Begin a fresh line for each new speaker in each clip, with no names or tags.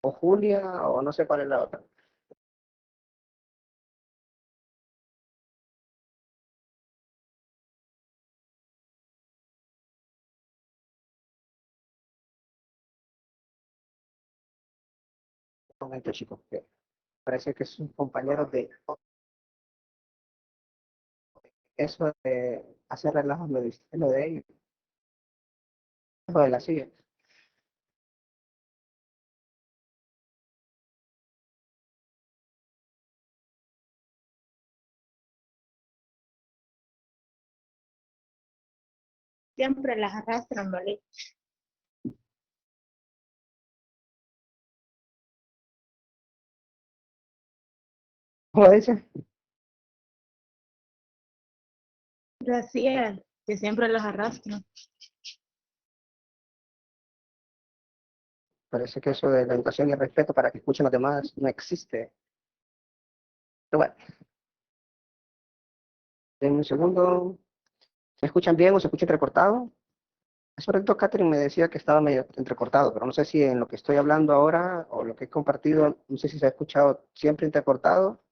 o Julia, o no sé cuál es la otra. Un momento, chicos, que parece que son compañeros de eso de hacer relajos, lo de ellos, lo de la silla.
Siempre las arrastran, ¿vale?
Como dice,
Gracias, que siempre las arrastran.
parece que eso de la educación y el respeto para que escuchen los demás no existe. Pero bueno, en un segundo, ¿me escuchan bien o se escucha entrecortado? Es correcto, Catherine me decía que estaba medio entrecortado, pero no sé si en lo que estoy hablando ahora o lo que he compartido, no sé si se ha escuchado siempre entrecortado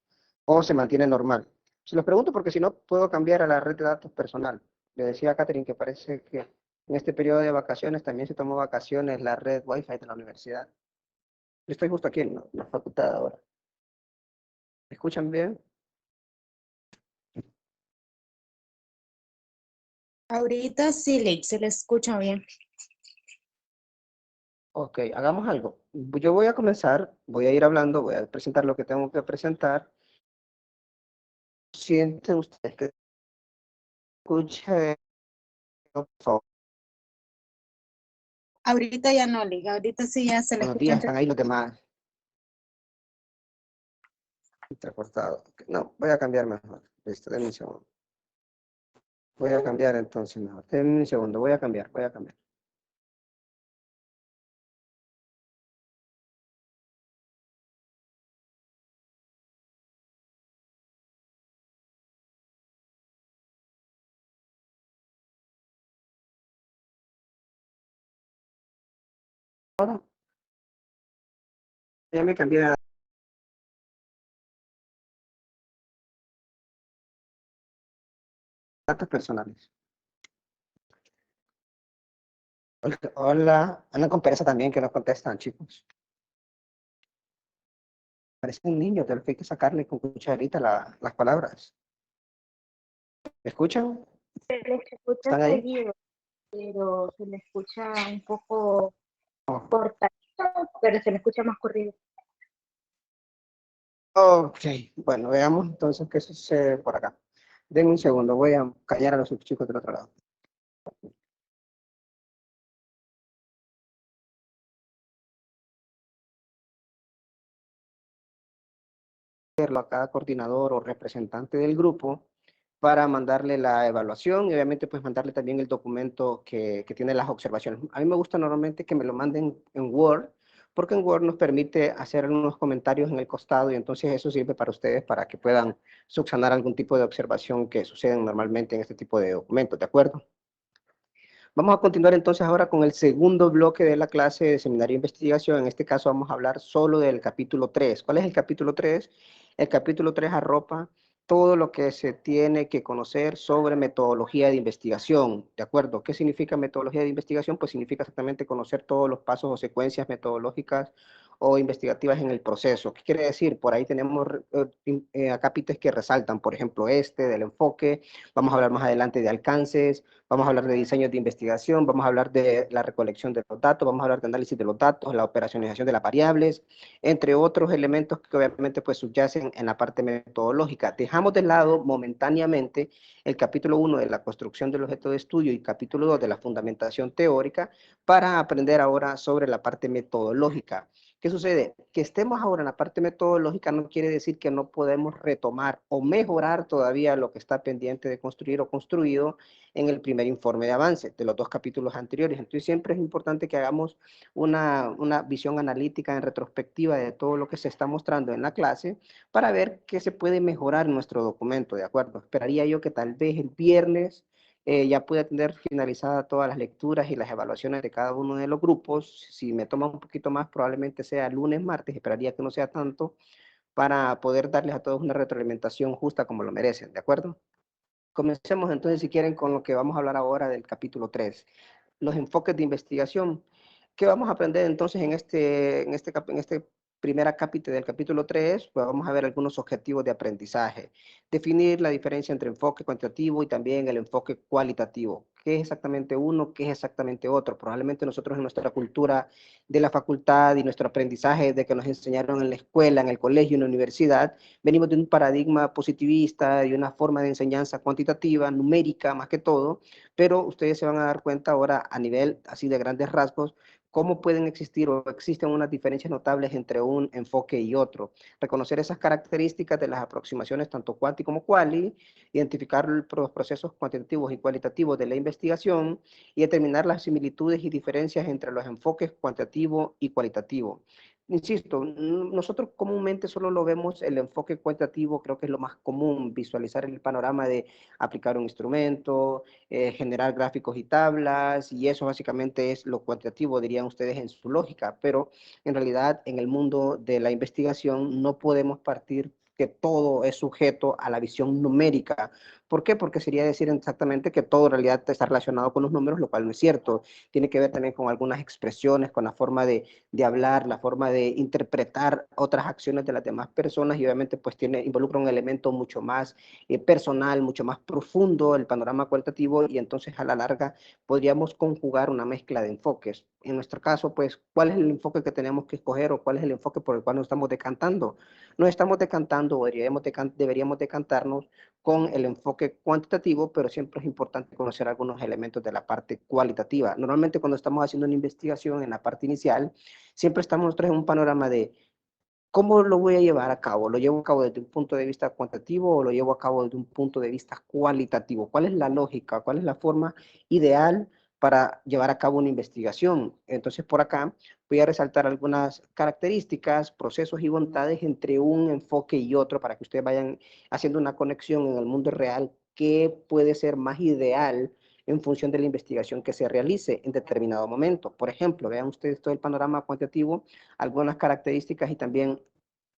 o se mantiene normal. Se los pregunto porque si no, puedo cambiar a la red de datos personal. Le decía a Catherine que parece que en este periodo de vacaciones también se tomó vacaciones la red Wi-Fi de la universidad. Yo estoy justo aquí en la facultad ahora. ¿Me escuchan bien?
Ahorita sí, se le escucha bien.
Ok, hagamos algo. Yo voy a comenzar, voy a ir hablando, voy a presentar lo que tengo que presentar. Sienten ustedes que escuche, por favor.
Ahorita ya no, Liga, ahorita sí ya se le
Buenos
escucha.
días, están ahí los demás. Entrecortado. Ok, no, voy a cambiar mejor. Listo, denme un segundo. Voy a cambiar entonces mejor. Denme un segundo, voy a cambiar. Ahora, ya me cambié a datos personales. Hola, hola. Andan con pereza también que no contestan, chicos. Parece un niño, te lo que hay que sacarle con cucharita las palabras. ¿Me escuchan?
Se le escucha
¿Están ahí?
seguido, pero se le escucha un poco
Oh,
cortadito, pero se le escucha más corrido.
ok, bueno, veamos entonces qué sucede por acá. Denme un segundo, voy a callar a los chicos del otro lado. A cada coordinador o representante del grupo para mandarle la evaluación y obviamente pues mandarle también el documento que tiene las observaciones. A mí me gusta normalmente que me lo manden en Word, porque en Word nos permite hacer unos comentarios en el costado y entonces eso sirve para ustedes para que puedan subsanar algún tipo de observación que suceden normalmente en este tipo de documentos, ¿de acuerdo? Vamos a continuar entonces ahora con el segundo bloque de la clase de seminario de investigación. En este caso vamos a hablar solo del capítulo 3. ¿Cuál es el capítulo 3? El capítulo 3 arropa todo lo que se tiene que conocer sobre metodología de investigación, ¿de acuerdo? ¿Qué significa metodología de investigación? Pues significa exactamente conocer todos los pasos o secuencias metodológicas o investigativas en el proceso. ¿Qué quiere decir? Por ahí tenemos acápites que resaltan, por ejemplo, este del enfoque, vamos a hablar más adelante de alcances, vamos a hablar de diseños de investigación, vamos a hablar de la recolección de los datos, vamos a hablar de análisis de los datos, la operacionalización de las variables, entre otros elementos que obviamente pues subyacen en la parte metodológica. Dejamos de lado momentáneamente el capítulo 1 de la construcción del objeto de estudio y capítulo 2 de la fundamentación teórica para aprender ahora sobre la parte metodológica. ¿Qué sucede? Que estemos ahora en la parte metodológica no quiere decir que no podemos retomar o mejorar todavía lo que está pendiente de construir o construido en el primer informe de avance de los dos capítulos anteriores. Entonces siempre es importante que hagamos una visión analítica en retrospectiva de todo lo que se está mostrando en la clase para ver qué se puede mejorar en nuestro documento, ¿de acuerdo? Esperaría yo que tal vez el viernes ya pude tener finalizada todas las lecturas y las evaluaciones de cada uno de los grupos. Si me toma un poquito más, probablemente sea lunes, martes, esperaría que no sea tanto, para poder darles a todos una retroalimentación justa como lo merecen, ¿de acuerdo? Comencemos entonces, si quieren, con lo que vamos a hablar ahora del capítulo 3, los enfoques de investigación. ¿Qué vamos a aprender entonces en este primera cápita del capítulo 3? Pues vamos a ver algunos objetivos de aprendizaje, definir la diferencia entre enfoque cuantitativo y también el enfoque cualitativo. ¿Qué es exactamente uno? ¿Qué es exactamente otro? Probablemente nosotros en nuestra cultura de la facultad y nuestro aprendizaje de que nos enseñaron en la escuela, en el colegio, en la universidad, venimos de un paradigma positivista y una forma de enseñanza cuantitativa, numérica más que todo, pero ustedes se van a dar cuenta ahora a nivel así de grandes rasgos cómo pueden existir o existen unas diferencias notables entre un enfoque y otro. Reconocer esas características de las aproximaciones tanto cuanti como quali, identificar los procesos cuantitativos y cualitativos de la investigación y determinar las similitudes y diferencias entre los enfoques cuantitativo y cualitativo. Insisto, nosotros comúnmente solo lo vemos el enfoque cuantitativo, creo que es lo más común, visualizar el panorama de aplicar un instrumento, generar gráficos y tablas, y eso básicamente es lo cuantitativo, dirían ustedes en su lógica, pero en realidad en el mundo de la investigación no podemos partir que todo es sujeto a la visión numérica. ¿Por qué? Porque sería decir exactamente que todo en realidad está relacionado con los números, lo cual no es cierto. Tiene que ver también con algunas expresiones, con la forma de hablar, la forma de interpretar otras acciones de las demás personas y obviamente pues involucra un elemento mucho más personal, mucho más profundo, el panorama cualitativo y entonces a la larga podríamos conjugar una mezcla de enfoques. En nuestro caso, pues, ¿cuál es el enfoque que tenemos que escoger o cuál es el enfoque por el cual nos estamos decantando? Nos estamos decantando o deberíamos decantarnos con el enfoque cuantitativo, pero siempre es importante conocer algunos elementos de la parte cualitativa. Normalmente cuando estamos haciendo una investigación en la parte inicial, siempre estamos nosotros en un panorama de ¿cómo lo voy a llevar a cabo? ¿Lo llevo a cabo desde un punto de vista cuantitativo o lo llevo a cabo desde un punto de vista cualitativo? ¿Cuál es la lógica? ¿Cuál es la forma ideal para llevar a cabo una investigación? Entonces, por acá voy a resaltar algunas características, procesos y bondades entre un enfoque y otro para que ustedes vayan haciendo una conexión en el mundo real que puede ser más ideal en función de la investigación que se realice en determinado momento. Por ejemplo, vean ustedes todo el panorama cuantitativo, algunas características y también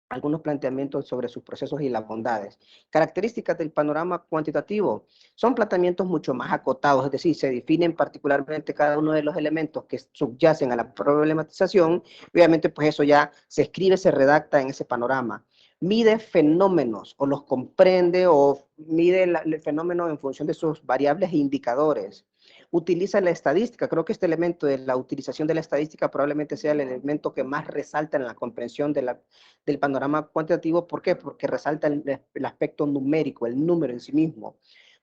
algunos planteamientos sobre sus procesos y las bondades. Características del panorama cuantitativo son planteamientos mucho más acotados, es decir, se definen particularmente cada uno de los elementos que subyacen a la problematización, obviamente pues eso ya se escribe, se redacta en ese panorama. Mide fenómenos o los comprende o mide el fenómeno en función de sus variables e indicadores. Utiliza la estadística. Creo que este elemento de la utilización de la estadística probablemente sea el elemento que más resalta en la comprensión del panorama cuantitativo. ¿Por qué? Porque resalta el aspecto numérico, el número en sí mismo.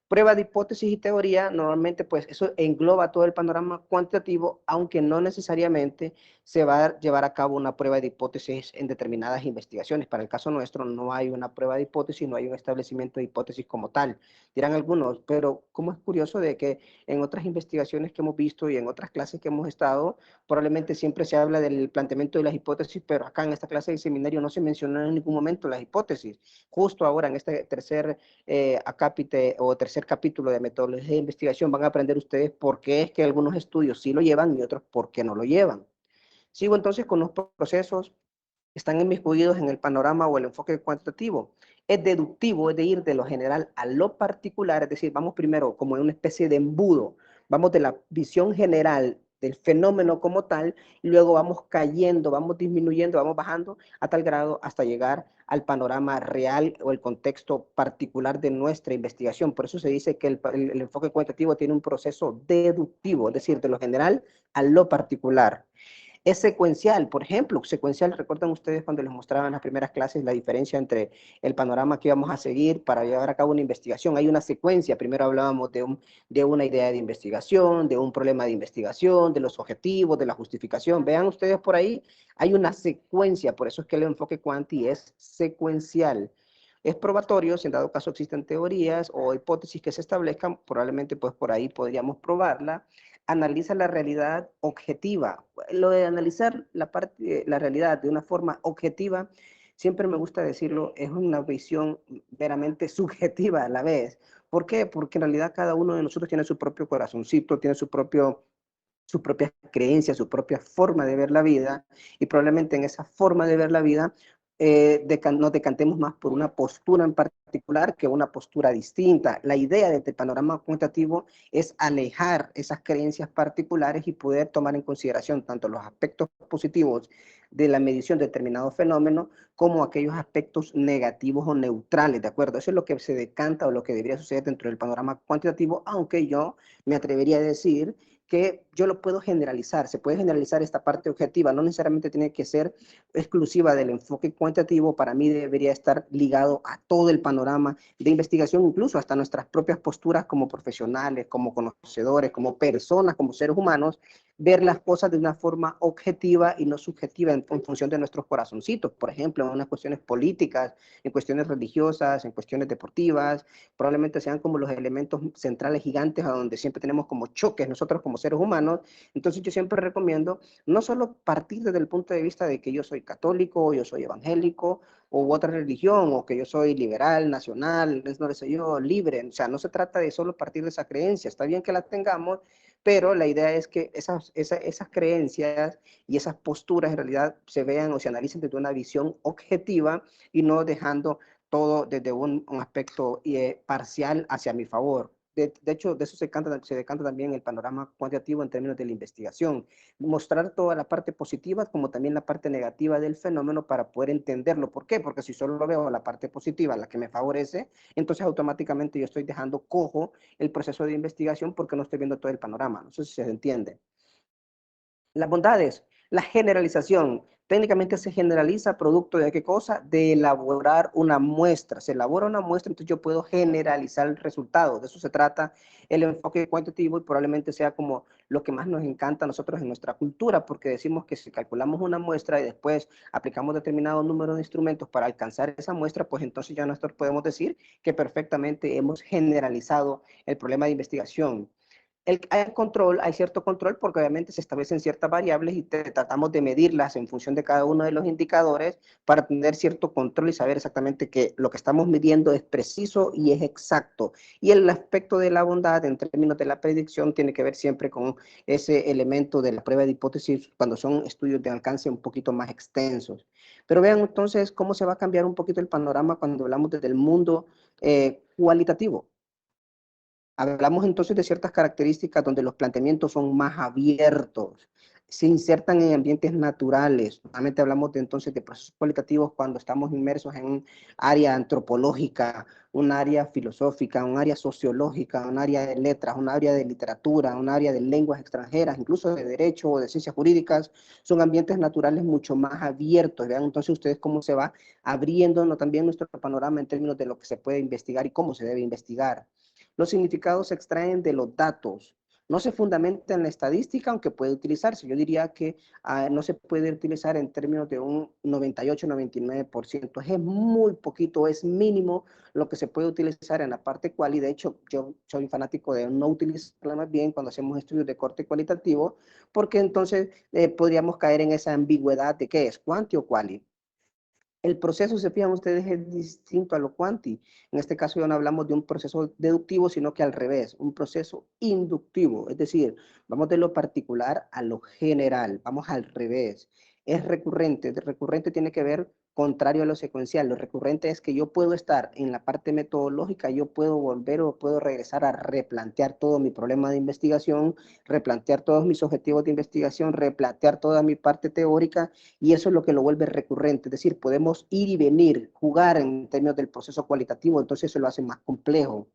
Prueba de hipótesis y teoría, normalmente pues eso engloba todo el panorama cuantitativo, aunque no necesariamente se va a llevar a cabo una prueba de hipótesis en determinadas investigaciones. Para el caso nuestro no hay una prueba de hipótesis, no hay un establecimiento de hipótesis como tal. Dirán algunos, pero como es curioso de que en otras investigaciones que hemos visto y en otras clases que hemos estado, probablemente siempre se habla del planteamiento de las hipótesis, pero acá en esta clase de seminario no se mencionó en ningún momento las hipótesis. Justo ahora en este tercer acápite o tercer capítulo de metodología de investigación van a aprender ustedes por qué es que algunos estudios sí lo llevan y otros por qué no lo llevan. Sigo entonces con los procesos que están inmiscuidos en el panorama o el enfoque cuantitativo. Es deductivo, es de ir de lo general a lo particular, es decir, vamos primero como en una especie de embudo, vamos de la visión general del fenómeno como tal, y luego vamos cayendo, vamos disminuyendo, vamos bajando a tal grado hasta llegar al panorama real o el contexto particular de nuestra investigación. Por eso se dice que el enfoque cuantitativo tiene un proceso deductivo, es decir, de lo general a lo particular. Es secuencial, por ejemplo, secuencial, recuerdan ustedes cuando les mostraba en las primeras clases la diferencia entre el panorama que íbamos a seguir para llevar a cabo una investigación. Hay una secuencia, primero hablábamos de una idea de investigación, de un problema de investigación, de los objetivos, de la justificación. Vean ustedes por ahí, hay una secuencia, por eso es que el enfoque cuanti es secuencial. Es probatorio, si en dado caso existen teorías o hipótesis que se establezcan, probablemente pues por ahí podríamos probarla. Analiza la realidad objetiva. Lo de analizar la realidad de una forma objetiva siempre me gusta decirlo, es una visión meramente subjetiva a la vez. ¿Por qué? Porque en realidad cada uno de nosotros tiene su propio corazoncito, tiene sus propias creencias, su propia forma de ver la vida, y probablemente en esa forma de ver la vida nos decantemos más por una postura en particular que una postura distinta. La idea de este panorama cuantitativo es alejar esas creencias particulares y poder tomar en consideración tanto los aspectos positivos de la medición de determinado fenómeno como aquellos aspectos negativos o neutrales, ¿de acuerdo? Eso es lo que se decanta o lo que debería suceder dentro del panorama cuantitativo, aunque yo me atrevería a decir que yo lo puedo generalizar, se puede generalizar esta parte objetiva, no necesariamente tiene que ser exclusiva del enfoque cuantitativo, para mí debería estar ligado a todo el panorama de investigación, incluso hasta nuestras propias posturas como profesionales, como conocedores, como personas, como seres humanos, ver las cosas de una forma objetiva y no subjetiva en función de nuestros corazoncitos, por ejemplo, en unas cuestiones políticas, en cuestiones religiosas, en cuestiones deportivas, probablemente sean como los elementos centrales gigantes a donde siempre tenemos como choques nosotros como seres humanos. Entonces yo siempre recomiendo no solo partir desde el punto de vista de que yo soy católico, o yo soy evangélico, o otra religión, o que yo soy liberal, nacional, no sé yo, libre. O sea, no se trata de solo partir de esa creencia. Está bien que la tengamos, pero la idea es que esas creencias y esas posturas en realidad se vean o se analicen desde una visión objetiva y no dejando todo desde un aspecto parcial hacia mi favor. De hecho, de eso se decanta también el panorama cuantitativo en términos de la investigación. Mostrar toda la parte positiva como también la parte negativa del fenómeno para poder entenderlo. ¿Por qué? Porque si solo veo la parte positiva, la que me favorece, entonces automáticamente yo estoy dejando cojo el proceso de investigación porque no estoy viendo todo el panorama. No sé si se entiende. Las bondades, la generalización. Técnicamente se generaliza producto de qué cosa? De elaborar una muestra. Se elabora una muestra, entonces yo puedo generalizar el resultado. De eso se trata el enfoque cuantitativo y probablemente sea como lo que más nos encanta a nosotros en nuestra cultura, porque decimos que si calculamos una muestra y después aplicamos determinado número de instrumentos para alcanzar esa muestra, pues entonces ya nosotros podemos decir que perfectamente hemos generalizado el problema de investigación. Hay control, hay cierto control porque obviamente se establecen ciertas variables y tratamos de medirlas en función de cada uno de los indicadores para tener cierto control y saber exactamente que lo que estamos midiendo es preciso y es exacto. Y el aspecto de la bondad en términos de la predicción tiene que ver siempre con ese elemento de la prueba de hipótesis cuando son estudios de alcance un poquito más extensos. Pero vean entonces cómo se va a cambiar un poquito el panorama cuando hablamos desde el mundo cualitativo. Hablamos entonces de ciertas características donde los planteamientos son más abiertos, se insertan en ambientes naturales. Normalmente hablamos de entonces de procesos cualitativos cuando estamos inmersos en un área antropológica, un área filosófica, un área sociológica, un área de letras, un área de literatura, un área de lenguas extranjeras, incluso de derecho o de ciencias jurídicas. Son ambientes naturales mucho más abiertos. Vean entonces ustedes cómo se va abriendo también nuestro panorama en términos de lo que se puede investigar y cómo se debe investigar. Los significados se extraen de los datos. No se fundamenta en la estadística, aunque puede utilizarse. Yo diría que no se puede utilizar en términos de un 98-99%. Es muy poquito, es mínimo lo que se puede utilizar en la parte cual. Y de hecho, yo soy fanático de no utilizarla más bien cuando hacemos estudios de corte cualitativo, porque entonces podríamos caer en esa ambigüedad de qué es, cuanti o quali. El proceso, se fijan ustedes, es distinto a lo cuanti. En este caso ya no hablamos de un proceso deductivo, sino que al revés, un proceso inductivo. Es decir, vamos de lo particular a lo general, vamos al revés. Es recurrente. Recurrente tiene que ver contrario a lo secuencial. Lo recurrente es que yo puedo estar en la parte metodológica, yo puedo volver o puedo regresar a replantear todo mi problema de investigación, replantear todos mis objetivos de investigación, replantear toda mi parte teórica, y eso es lo que lo vuelve recurrente. Es decir, podemos ir y venir, jugar en términos del proceso cualitativo, entonces eso lo hace más complejo.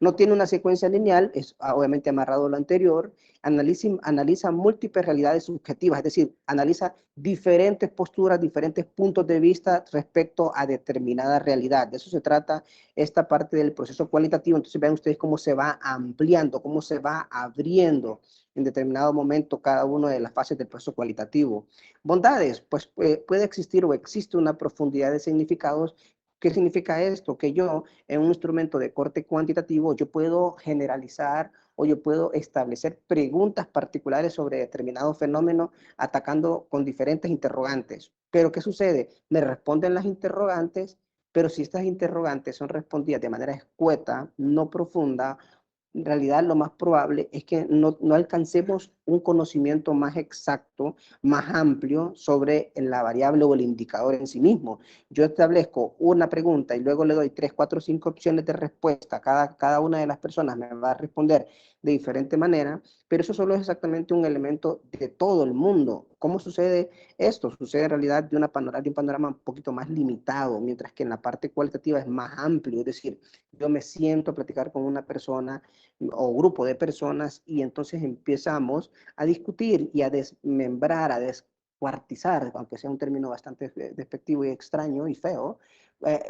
No tiene una secuencia lineal, es obviamente amarrado a lo anterior, analiza múltiples realidades subjetivas, es decir, analiza diferentes posturas, diferentes puntos de vista respecto a determinada realidad. De eso se trata esta parte del proceso cualitativo. Entonces vean ustedes cómo se va ampliando, cómo se va abriendo en determinado momento cada una de las fases del proceso cualitativo. Bondades, pues puede existir o existe una profundidad de significados. ¿Qué significa esto? Que yo, en un instrumento de corte cuantitativo, yo puedo generalizar o yo puedo establecer preguntas particulares sobre determinado fenómeno atacando con diferentes interrogantes. Pero ¿qué sucede? Me responden las interrogantes, pero si estas interrogantes son respondidas de manera escueta, no profunda, en realidad lo más probable es que no alcancemos un conocimiento más exacto, más amplio sobre la variable o el indicador en sí mismo. Yo establezco una pregunta y luego le doy 3, 4, 5 opciones de respuesta. Cada una de las personas me va a responder de diferente manera, pero eso solo es exactamente un elemento de todo el mundo. ¿Cómo sucede esto? Sucede en realidad de un panorama un poquito más limitado, mientras que en la parte cualitativa es más amplio, es decir, yo me siento a platicar con una persona o grupo de personas y entonces empezamos a discutir y a desmembrar, a descuartizar, aunque sea un término bastante despectivo y extraño y feo,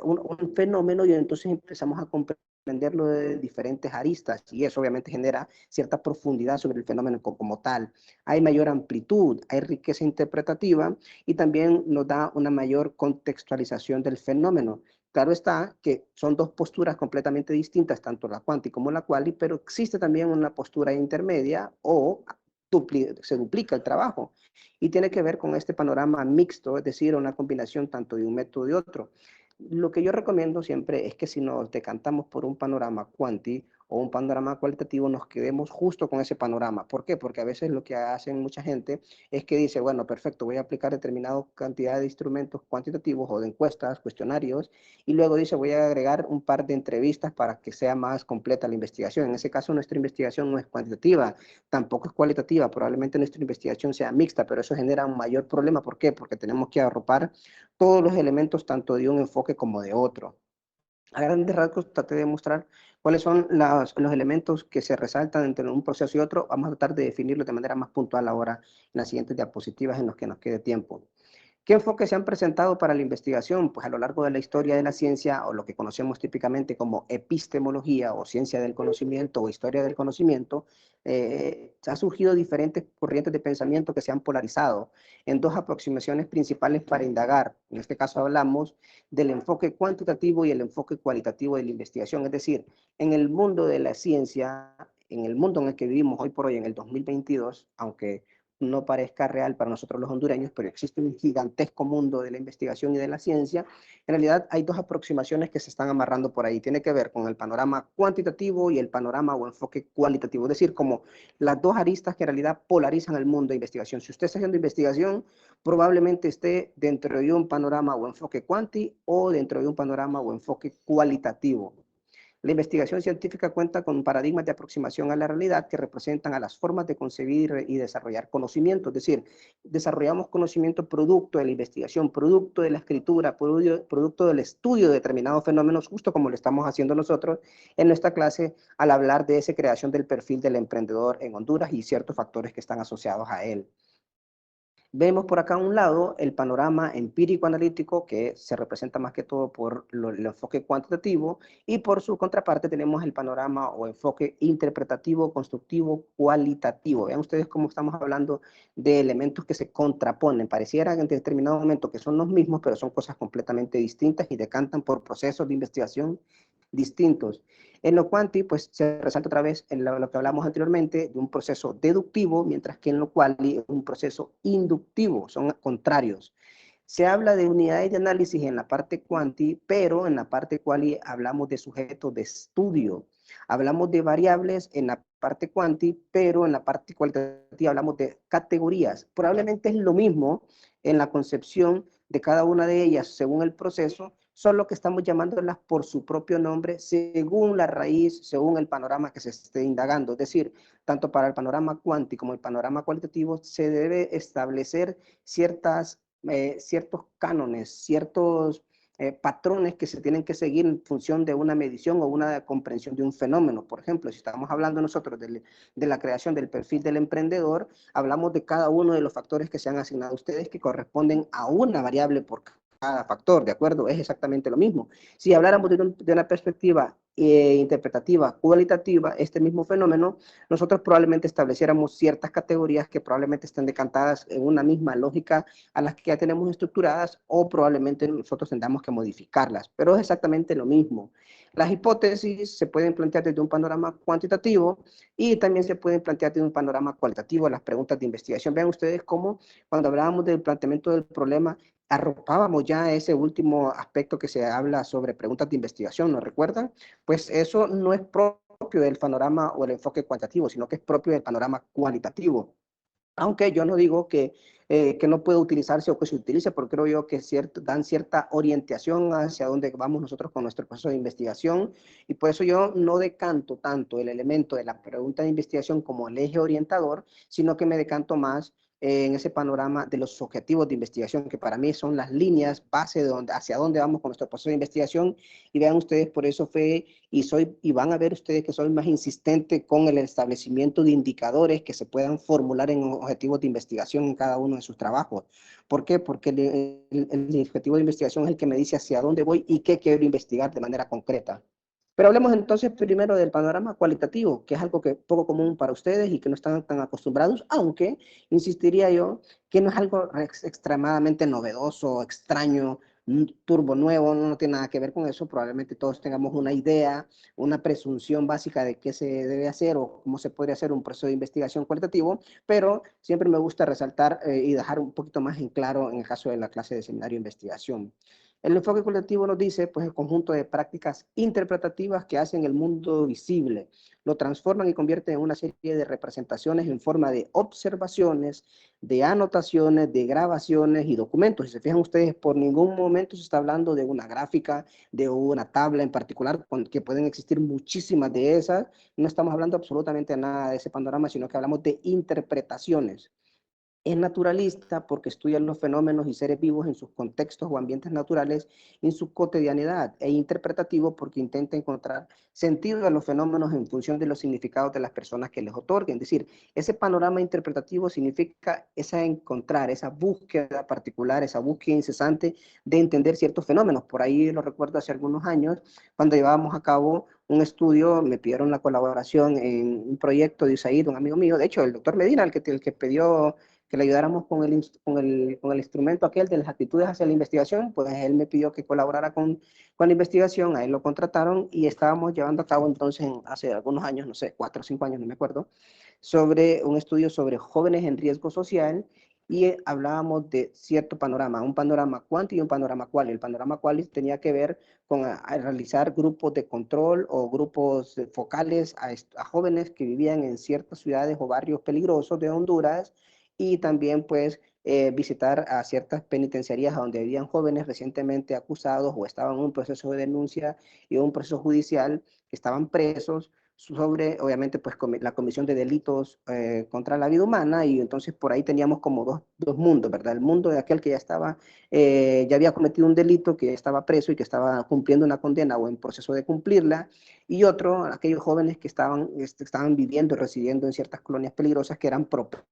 un fenómeno y entonces empezamos a comprenderlo de diferentes aristas y eso obviamente genera cierta profundidad sobre el fenómeno como tal. Hay mayor amplitud, hay riqueza interpretativa y también nos da una mayor contextualización del fenómeno. Claro está que son dos posturas completamente distintas, tanto la quanti como la quali, pero existe también una postura intermedia o se duplica el trabajo y tiene que ver con este panorama mixto, es decir, una combinación tanto de un método y otro. Lo que yo recomiendo siempre es que si nos decantamos por un panorama quanti o un panorama cualitativo, nos quedemos justo con ese panorama. ¿Por qué? Porque a veces lo que hacen mucha gente es que dice, bueno, perfecto, voy a aplicar determinada cantidad de instrumentos cuantitativos o de encuestas, cuestionarios, y luego dice, voy a agregar un par de entrevistas para que sea más completa la investigación. En ese caso, nuestra investigación no es cuantitativa, tampoco es cualitativa, probablemente nuestra investigación sea mixta, pero eso genera un mayor problema. ¿Por qué? Porque tenemos que arropar todos los elementos, tanto de un enfoque como de otro. A grandes rasgos traté de mostrar cuáles son los elementos que se resaltan entre un proceso y otro. Vamos a tratar de definirlo de manera más puntual ahora en las siguientes diapositivas en los que nos quede tiempo. ¿Qué enfoques se han presentado para la investigación? Pues a lo largo de la historia de la ciencia, o lo que conocemos típicamente como epistemología o ciencia del conocimiento o historia del conocimiento, ha surgido diferentes corrientes de pensamiento que se han polarizado en dos aproximaciones principales para indagar. En este caso hablamos del enfoque cuantitativo y el enfoque cualitativo de la investigación. Es decir, en el mundo de la ciencia, en el mundo en el que vivimos hoy por hoy, en el 2022, aunque no parezca real para nosotros los hondureños, pero existe un gigantesco mundo de la investigación y de la ciencia. En realidad hay dos aproximaciones que se están amarrando por ahí. Tiene que ver con el panorama cuantitativo y el panorama o enfoque cualitativo, es decir, como las dos aristas que en realidad polarizan el mundo de investigación. Si usted está haciendo investigación, probablemente esté dentro de un panorama o enfoque cuanti o dentro de un panorama o enfoque cualitativo. La investigación científica cuenta con paradigmas de aproximación a la realidad que representan a las formas de concebir y desarrollar conocimiento, es decir, desarrollamos conocimiento producto de la investigación, producto de la escritura, producto del estudio de determinados fenómenos, justo como lo estamos haciendo nosotros en nuestra clase al hablar de esa creación del perfil del emprendedor en Honduras y ciertos factores que están asociados a él. Vemos por acá a un lado el panorama empírico-analítico, que se representa más que todo por el enfoque cuantitativo, y por su contraparte tenemos el panorama o enfoque interpretativo, constructivo, cualitativo. Vean ustedes cómo estamos hablando de elementos que se contraponen. Pareciera en determinado momento que son los mismos, pero son cosas completamente distintas y decantan por procesos de investigación distintos. En lo cuanti, pues se resalta otra vez en lo que hablamos anteriormente de un proceso deductivo, mientras que en lo quali es un proceso inductivo, son contrarios. Se habla de unidades de análisis en la parte quanti, pero en la parte quali hablamos de sujetos de estudio. Hablamos de variables en la parte quanti, pero en la parte cualitativa hablamos de categorías. Probablemente es lo mismo en la concepción de cada una de ellas según el proceso, solo que estamos llamándolas por su propio nombre según la raíz, según el panorama que se esté indagando. Es decir, tanto para el panorama quanti como el panorama cualitativo se debe establecer ciertos cánones, ciertos patrones que se tienen que seguir en función de una medición o una comprensión de un fenómeno. Por ejemplo, si estamos hablando nosotros de la creación del perfil del emprendedor, hablamos de cada uno de los factores que se han asignado a ustedes que corresponden a una variable por cada factor, ¿de acuerdo? Es exactamente lo mismo. Si habláramos de una perspectiva interpretativa, cualitativa, este mismo fenómeno, nosotros probablemente estableciéramos ciertas categorías que probablemente estén decantadas en una misma lógica a las que ya tenemos estructuradas o probablemente nosotros tendamos que modificarlas, pero es exactamente lo mismo. Las hipótesis se pueden plantear desde un panorama cuantitativo y también se pueden plantear desde un panorama cualitativo las preguntas de investigación. Vean ustedes cómo cuando hablábamos del planteamiento del problema, arropábamos ya ese último aspecto que se habla sobre preguntas de investigación, ¿no recuerdan? Pues eso no es propio del panorama o el enfoque cuantitativo, sino que es propio del panorama cualitativo. Aunque yo no digo que no pueda utilizarse o que se utilice, porque creo yo que dan cierta orientación hacia dónde vamos nosotros con nuestro proceso de investigación, y por eso yo no decanto tanto el elemento de la pregunta de investigación como el eje orientador, sino que me decanto más en ese panorama de los objetivos de investigación, que para mí son las líneas base de hacia dónde vamos con nuestro proceso de investigación. Y vean ustedes, por eso fue y van a ver ustedes que soy más insistente con el establecimiento de indicadores que se puedan formular en objetivos de investigación en cada uno de sus trabajos. ¿Por qué? Porque el objetivo de investigación es el que me dice hacia dónde voy y qué quiero investigar de manera concreta. Pero hablemos entonces primero del panorama cualitativo, que es algo que es poco común para ustedes y que no están tan acostumbrados, aunque insistiría yo que no es algo extremadamente novedoso, extraño, turbo nuevo, no tiene nada que ver con eso. Probablemente todos tengamos una idea, una presunción básica de qué se debe hacer o cómo se podría hacer un proceso de investigación cualitativo, pero siempre me gusta resaltar y dejar un poquito más en claro en el caso de la clase de seminario de investigación. El enfoque colectivo nos dice, pues, el conjunto de prácticas interpretativas que hacen el mundo visible, lo transforman y convierten en una serie de representaciones en forma de observaciones, de anotaciones, de grabaciones y documentos. Si se fijan ustedes, por ningún momento se está hablando de una gráfica, de una tabla en particular, que pueden existir muchísimas de esas. No estamos hablando absolutamente nada de ese panorama, sino que hablamos de interpretaciones. Es naturalista porque estudia los fenómenos y seres vivos en sus contextos o ambientes naturales en su cotidianidad, e interpretativo porque intenta encontrar sentido a los fenómenos en función de los significados de las personas que les otorguen. Es decir, ese panorama interpretativo significa encontrar, esa búsqueda particular, esa búsqueda incesante de entender ciertos fenómenos. Por ahí lo recuerdo hace algunos años, cuando llevábamos a cabo un estudio, me pidieron la colaboración en un proyecto de USAID, un amigo mío, de hecho, el doctor Medina, el que pidió que le ayudáramos con el instrumento aquel de las actitudes hacia la investigación, pues él me pidió que colaborara con la investigación, a él lo contrataron y estábamos llevando a cabo entonces hace algunos años, no sé, 4 o 5 años, no me acuerdo, sobre un estudio sobre jóvenes en riesgo social y hablábamos de cierto panorama, un panorama cuánto y un panorama cuál. El panorama cuál tenía que ver con realizar grupos de control o grupos focales a jóvenes que vivían en ciertas ciudades o barrios peligrosos de Honduras y también pues visitar a ciertas penitenciarías donde habían jóvenes recientemente acusados o estaban en un proceso de denuncia y un proceso judicial que estaban presos sobre, obviamente, pues la comisión de delitos contra la vida humana, y entonces por ahí teníamos como dos mundos, ¿verdad? El mundo de aquel que ya había cometido un delito, que estaba preso y que estaba cumpliendo una condena o en proceso de cumplirla, y otro, aquellos jóvenes que estaban viviendo y residiendo en ciertas colonias peligrosas que eran propensos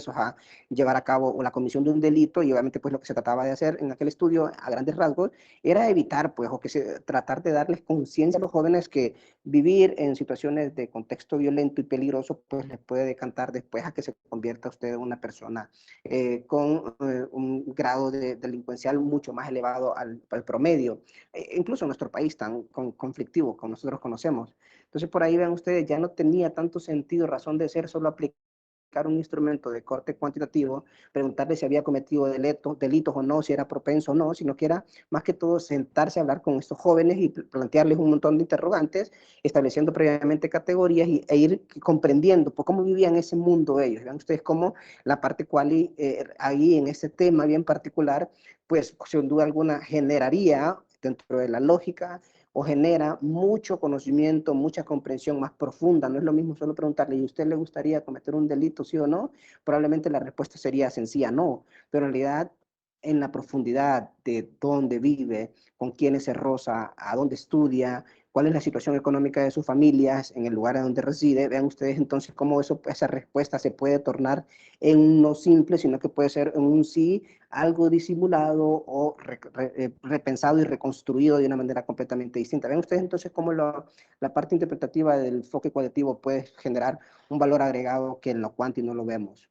a llevar a cabo la comisión de un delito, y obviamente pues lo que se trataba de hacer en aquel estudio a grandes rasgos era evitar pues tratar de darles conciencia a los jóvenes que vivir en situaciones de contexto violento y peligroso pues les puede decantar después a que se convierta usted en una persona con un grado de delincuencial mucho más elevado al promedio, incluso en nuestro país tan conflictivo como nosotros conocemos. Entonces por ahí ven ustedes, ya no tenía tanto sentido, razón de ser, solo aplicar un instrumento de corte cuantitativo, preguntarle si había cometido delitos o no, si era propenso o no, sino que era más que todo sentarse a hablar con estos jóvenes y plantearles un montón de interrogantes, estableciendo previamente categorías e ir comprendiendo por cómo vivían ese mundo ellos. Vean ustedes cómo la parte cual ahí en ese tema bien particular, pues sin duda alguna generaría dentro de la lógica o genera mucho conocimiento, mucha comprensión más profunda. No es lo mismo solo preguntarle, ¿y a usted le gustaría cometer un delito, sí o no? Probablemente la respuesta sería sencilla, no. Pero en realidad, en la profundidad de dónde vive, con quiénes se roza, a dónde estudia, cuál es la situación económica de sus familias en el lugar donde reside. Vean ustedes entonces cómo esa respuesta se puede tornar en un no simple, sino que puede ser en un sí, algo disimulado o repensado y reconstruido de una manera completamente distinta. Vean ustedes entonces cómo la parte interpretativa del enfoque cualitativo puede generar un valor agregado que en lo cuanti no lo vemos.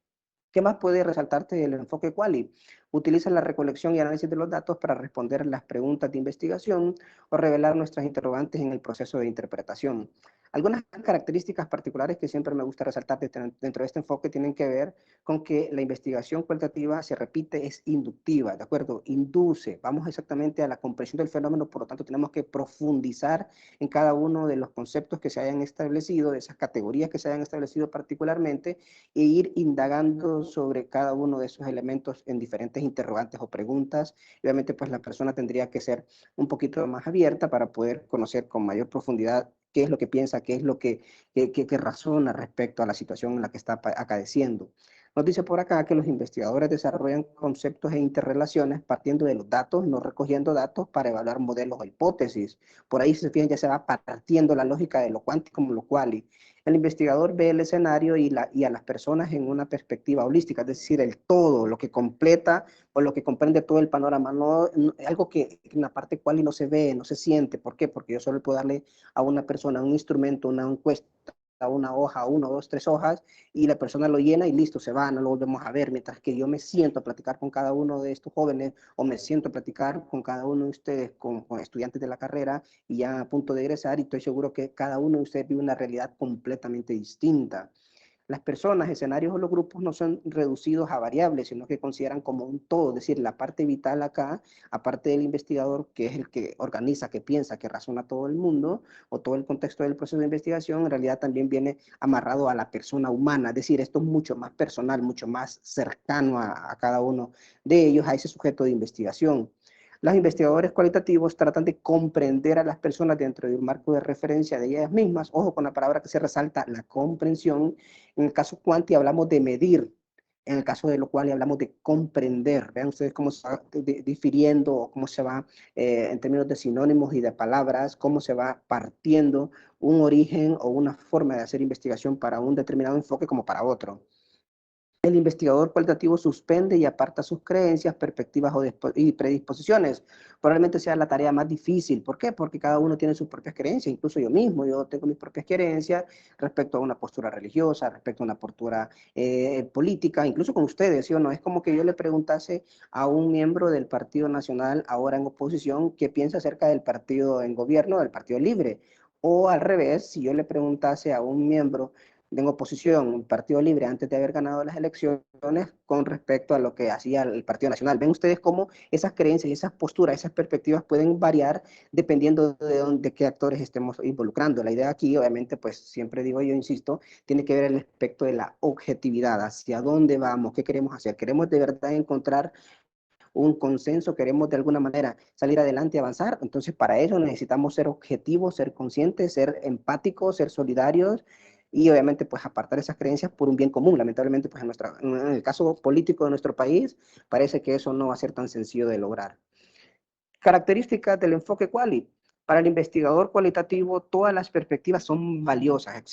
¿Qué más puede resaltarte del enfoque quali? Utiliza la recolección y análisis de los datos para responder las preguntas de investigación o revelar nuestras interrogantes en el proceso de interpretación. Algunas características particulares que siempre me gusta resaltar dentro de este enfoque tienen que ver con que la investigación cualitativa se repite, es inductiva, ¿de acuerdo? Induce, vamos exactamente a la comprensión del fenómeno, por lo tanto tenemos que profundizar en cada uno de los conceptos que se hayan establecido, de esas categorías que se hayan establecido particularmente, e ir indagando sobre cada uno de esos elementos en diferentes interrogantes o preguntas. Y obviamente, pues la persona tendría que ser un poquito más abierta para poder conocer con mayor profundidad qué es lo que piensa, qué es lo que razona respecto a la situación en la que está acaeciendo. Nos dice por acá que los investigadores desarrollan conceptos e interrelaciones partiendo de los datos, no recogiendo datos para evaluar modelos o hipótesis. Por ahí, si se fijan, ya se va partiendo la lógica de lo cuántico como lo cuali. El investigador ve el escenario y a las personas en una perspectiva holística, es decir, el todo, lo que completa o lo que comprende todo el panorama, no algo que en la parte cual no se ve, no se siente. ¿Por qué? Porque yo solo puedo darle a una persona un instrumento, una encuesta, una hoja, uno, dos, tres hojas, y la persona lo llena y listo, se va, no lo volvemos a ver, mientras que yo me siento a platicar con cada uno de estos jóvenes o me siento a platicar con cada uno de ustedes, con estudiantes de la carrera y ya a punto de egresar, y estoy seguro que cada uno de ustedes vive una realidad completamente distinta. Las personas, escenarios o los grupos no son reducidos a variables, sino que consideran como un todo, es decir, la parte vital acá, aparte del investigador, que es el que organiza, que piensa, que razona todo el mundo, o todo el contexto del proceso de investigación, en realidad también viene amarrado a la persona humana, es decir, esto es mucho más personal, mucho más cercano a cada uno de ellos, a ese sujeto de investigación. Los investigadores cualitativos tratan de comprender a las personas dentro de un marco de referencia de ellas mismas. Ojo con la palabra que se resalta, la comprensión. En el caso cuanti hablamos de medir, en el caso de lo cual hablamos de comprender. Vean ustedes cómo se va difiriendo o cómo se va, en términos de sinónimos y de palabras, cómo se va partiendo un origen o una forma de hacer investigación para un determinado enfoque como para otro. El investigador cualitativo suspende y aparta sus creencias, perspectivas y predisposiciones. Probablemente sea la tarea más difícil. ¿Por qué? Porque cada uno tiene sus propias creencias. Incluso yo mismo, yo tengo mis propias creencias respecto a una postura religiosa, respecto a una postura política, incluso con ustedes, ¿sí o no? Es como que yo le preguntase a un miembro del Partido Nacional, ahora en oposición, qué piensa acerca del partido en gobierno, del Partido Libre. O al revés, si yo le preguntase a un miembro en oposición, un Partido Libre, antes de haber ganado las elecciones, con respecto a lo que hacía el Partido Nacional. ¿Ven ustedes cómo esas creencias y esas posturas, esas perspectivas pueden variar dependiendo de qué actores estemos involucrando? La idea aquí, obviamente, pues siempre digo yo, insisto, tiene que ver el aspecto de la objetividad, hacia dónde vamos, qué queremos hacer. ¿Queremos de verdad encontrar un consenso, queremos de alguna manera salir adelante y avanzar? Entonces, para eso necesitamos ser objetivos, ser conscientes, ser empáticos, ser solidarios y obviamente pues apartar esas creencias por un bien común. Lamentablemente pues en el caso político de nuestro país parece que eso no va a ser tan sencillo de lograr. Características del enfoque quali. Para el investigador cualitativo, todas las perspectivas son valiosas,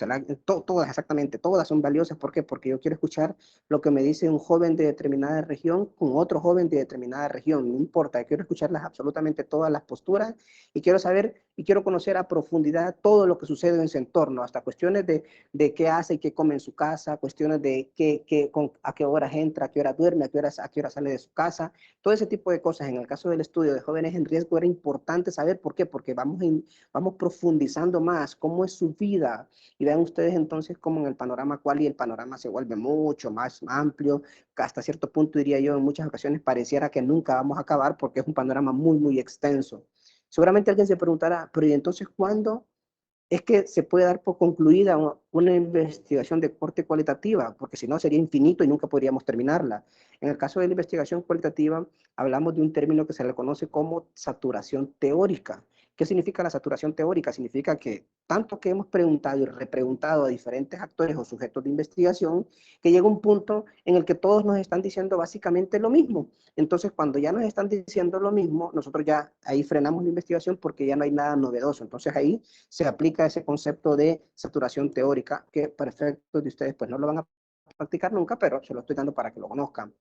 todas, exactamente, todas son valiosas. ¿Por qué? Porque yo quiero escuchar lo que me dice un joven de determinada región con otro joven de determinada región, no importa, quiero escucharlas absolutamente todas las posturas y quiero saber y quiero conocer a profundidad todo lo que sucede en su entorno, hasta cuestiones de qué hace y qué come en su casa, cuestiones de a qué horas entra, a qué hora duerme, a qué hora sale de su casa, todo ese tipo de cosas. En el caso del estudio de jóvenes en riesgo era importante saber por qué, porque vamos profundizando más cómo es su vida. Y vean ustedes entonces cómo en el panorama cual y el panorama se vuelve mucho más amplio, hasta cierto punto diría yo, en muchas ocasiones pareciera que nunca vamos a acabar porque es un panorama muy, muy extenso. Seguramente alguien se preguntará, pero ¿y entonces cuándo es que se puede dar por concluida una investigación de corte cualitativa? Porque si no sería infinito y nunca podríamos terminarla. En el caso de la investigación cualitativa, hablamos de un término que se le conoce como saturación teórica. ¿Qué significa la saturación teórica? Significa que tanto que hemos preguntado y repreguntado a diferentes actores o sujetos de investigación, que llega un punto en el que todos nos están diciendo básicamente lo mismo. Entonces, cuando ya nos están diciendo lo mismo, nosotros ya ahí frenamos la investigación porque ya no hay nada novedoso. Entonces, ahí se aplica ese concepto de saturación teórica, que para efectos de ustedes pues no lo van a practicar nunca, pero se lo estoy dando para que lo conozcan.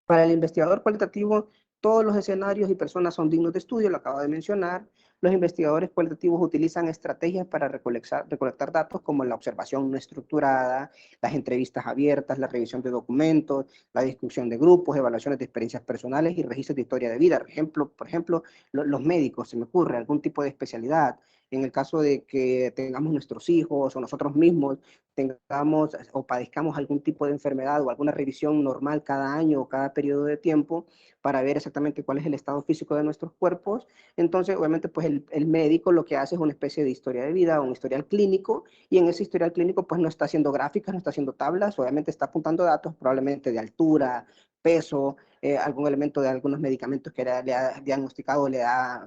Para el investigador cualitativo, todos los escenarios y personas son dignos de estudio, lo acabo de mencionar. Los investigadores cualitativos utilizan estrategias para recolectar datos como la observación no estructurada, las entrevistas abiertas, la revisión de documentos, la discusión de grupos, evaluaciones de experiencias personales y registros de historia de vida. Por ejemplo, los médicos, se me ocurre algún tipo de especialidad. En el caso de que tengamos nuestros hijos o nosotros mismos tengamos o padezcamos algún tipo de enfermedad o alguna revisión normal cada año o cada periodo de tiempo para ver exactamente cuál es el estado físico de nuestros cuerpos. Entonces, obviamente, pues el médico lo que hace es una especie de historia de vida, un historial clínico, y en ese historial clínico pues no está haciendo gráficas, no está haciendo tablas, obviamente está apuntando datos probablemente de altura, peso, algún elemento de algunos medicamentos que le ha diagnosticado, le ha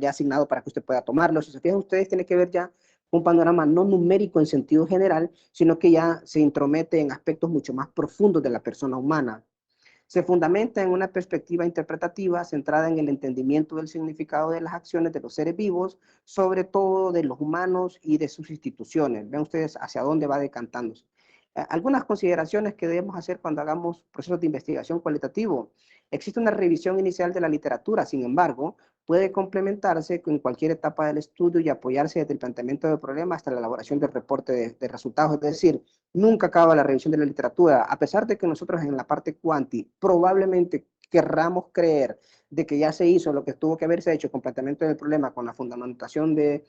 asignado para que usted pueda tomarlos. Si se fijan ustedes, tiene que ver ya un panorama no numérico en sentido general, sino que ya se intromete en aspectos mucho más profundos de la persona humana. Se fundamenta en una perspectiva interpretativa centrada en el entendimiento del significado de las acciones de los seres vivos, sobre todo de los humanos y de sus instituciones. Vean ustedes hacia dónde va decantándose. Algunas consideraciones que debemos hacer cuando hagamos procesos de investigación cualitativo. Existe una revisión inicial de la literatura, sin embargo, puede complementarse en cualquier etapa del estudio y apoyarse desde el planteamiento del problema hasta la elaboración del reporte de resultados. Es decir, nunca acaba la revisión de la literatura, a pesar de que nosotros en la parte cuanti probablemente querramos creer de que ya se hizo lo que tuvo que haberse hecho con planteamiento del problema, con la fundamentación de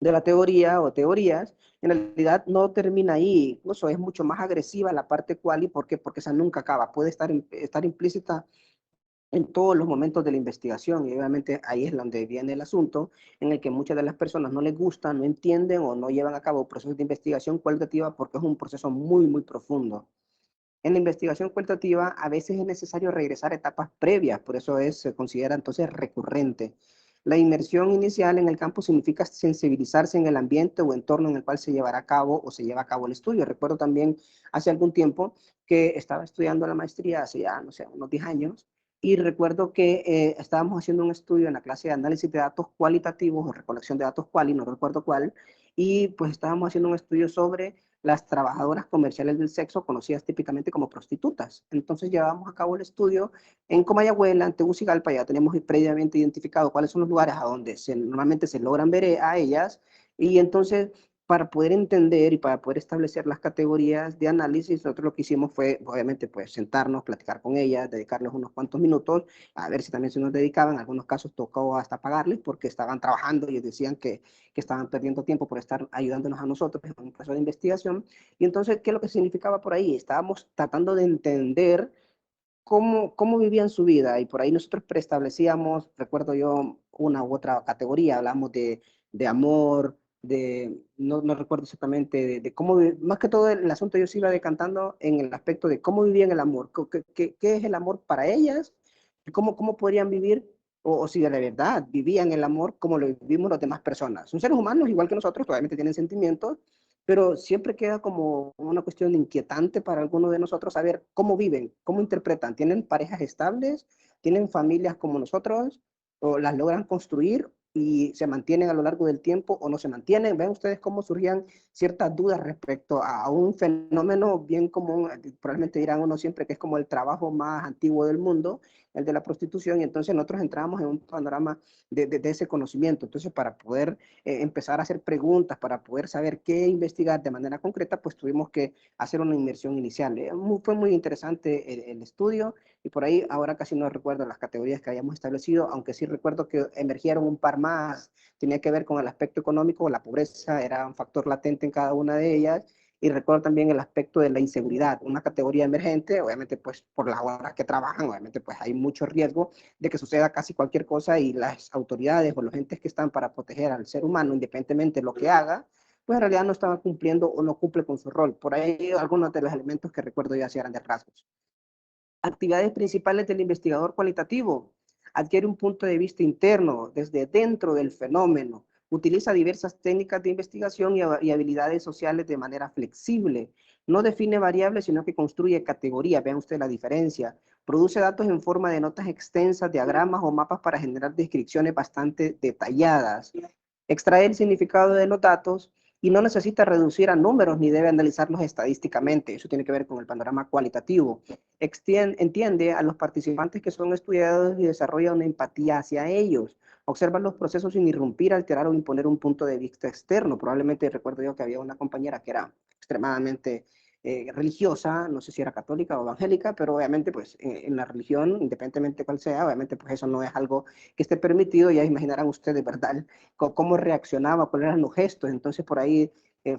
la teoría o teorías, en realidad no termina ahí, incluso es mucho más agresiva la parte quali, ¿por qué? Porque esa nunca acaba, puede estar implícita en todos los momentos de la investigación, y obviamente ahí es donde viene el asunto en el que muchas de las personas no les gusta, no entienden o no llevan a cabo procesos de investigación cualitativa porque es un proceso muy, muy profundo. En la investigación cualitativa a veces es necesario regresar a etapas previas, por eso se considera entonces recurrente. La inmersión inicial en el campo significa sensibilizarse en el ambiente o entorno en el cual se llevará a cabo o se lleva a cabo el estudio. Recuerdo también hace algún tiempo que estaba estudiando la maestría hace ya, no sé, unos 10 años, y recuerdo que estábamos haciendo un estudio en la clase de análisis de datos cualitativos o recolección de datos quali, no recuerdo cuál, y pues estábamos haciendo un estudio sobre las trabajadoras comerciales del sexo, conocidas típicamente como prostitutas. Entonces llevamos a cabo el estudio en Comayagüela, en Tegucigalpa, ya tenemos previamente identificado cuáles son los lugares a donde normalmente se logran ver a ellas, y entonces para poder entender y para poder establecer las categorías de análisis, nosotros lo que hicimos fue, obviamente, pues sentarnos, platicar con ellas, dedicarles unos cuantos minutos, a ver si también se nos dedicaban. En algunos casos tocó hasta pagarles porque estaban trabajando y decían que estaban perdiendo tiempo por estar ayudándonos a nosotros en un proceso de investigación. Y entonces, ¿qué es lo que significaba por ahí? Estábamos tratando de entender cómo vivían su vida, y por ahí nosotros preestablecíamos, recuerdo yo, una u otra categoría, hablamos de amor, no recuerdo exactamente, de cómo, más que todo el asunto yo se iba decantando en el aspecto de cómo vivían el amor, qué es el amor para ellas, cómo podrían vivir, o si de verdad vivían el amor como lo vivimos las demás personas. Son seres humanos igual que nosotros, obviamente tienen sentimientos, pero siempre queda como una cuestión inquietante para algunos de nosotros saber cómo viven, cómo interpretan. ¿Tienen parejas estables? ¿Tienen familias como nosotros? ¿O las logran construir y se mantienen a lo largo del tiempo o no se mantienen? Ven ustedes cómo surgían ciertas dudas respecto a un fenómeno bien común, probablemente dirán uno siempre que es como el trabajo más antiguo del mundo, el de la prostitución, y entonces nosotros entramos en un panorama de ese conocimiento. Entonces, para poder empezar a hacer preguntas, para poder saber qué investigar de manera concreta, pues tuvimos que hacer una inmersión inicial. Fue muy interesante el estudio, y por ahí ahora casi no recuerdo las categorías que habíamos establecido, aunque sí recuerdo que emergieron un par más, tenía que ver con el aspecto económico, la pobreza era un factor latente en cada una de ellas, y recuerdo también el aspecto de la inseguridad, una categoría emergente, obviamente pues por las horas que trabajan, obviamente pues hay mucho riesgo de que suceda casi cualquier cosa, y las autoridades o los entes que están para proteger al ser humano, independientemente de lo que haga, pues en realidad no estaban cumpliendo o no cumple con su rol. Por ahí algunos de los elementos que recuerdo ya hacia grandes rasgos. Actividades principales del investigador cualitativo. adquiere un punto de vista interno, desde dentro del fenómeno, utiliza diversas técnicas de investigación y habilidades sociales de manera flexible. No define variables, sino que construye categorías. Vean ustedes la diferencia. Produce datos en forma de notas extensas, diagramas o mapas para generar descripciones bastante detalladas. Extrae el significado de los datos y no necesita reducir a números ni debe analizarlos estadísticamente. Eso tiene que ver con el panorama cualitativo. Entiende a los participantes que son estudiados y desarrolla una empatía hacia ellos. Observa los procesos sin irrumpir, alterar o imponer un punto de vista externo. Probablemente recuerdo yo que había una compañera que era extremadamente religiosa, no sé si era católica o evangélica, pero obviamente pues en la religión, independientemente de cuál sea, obviamente pues eso no es algo que esté permitido. Ya imaginarán ustedes, ¿verdad? Cómo reaccionaba, cuáles eran los gestos. Entonces por ahí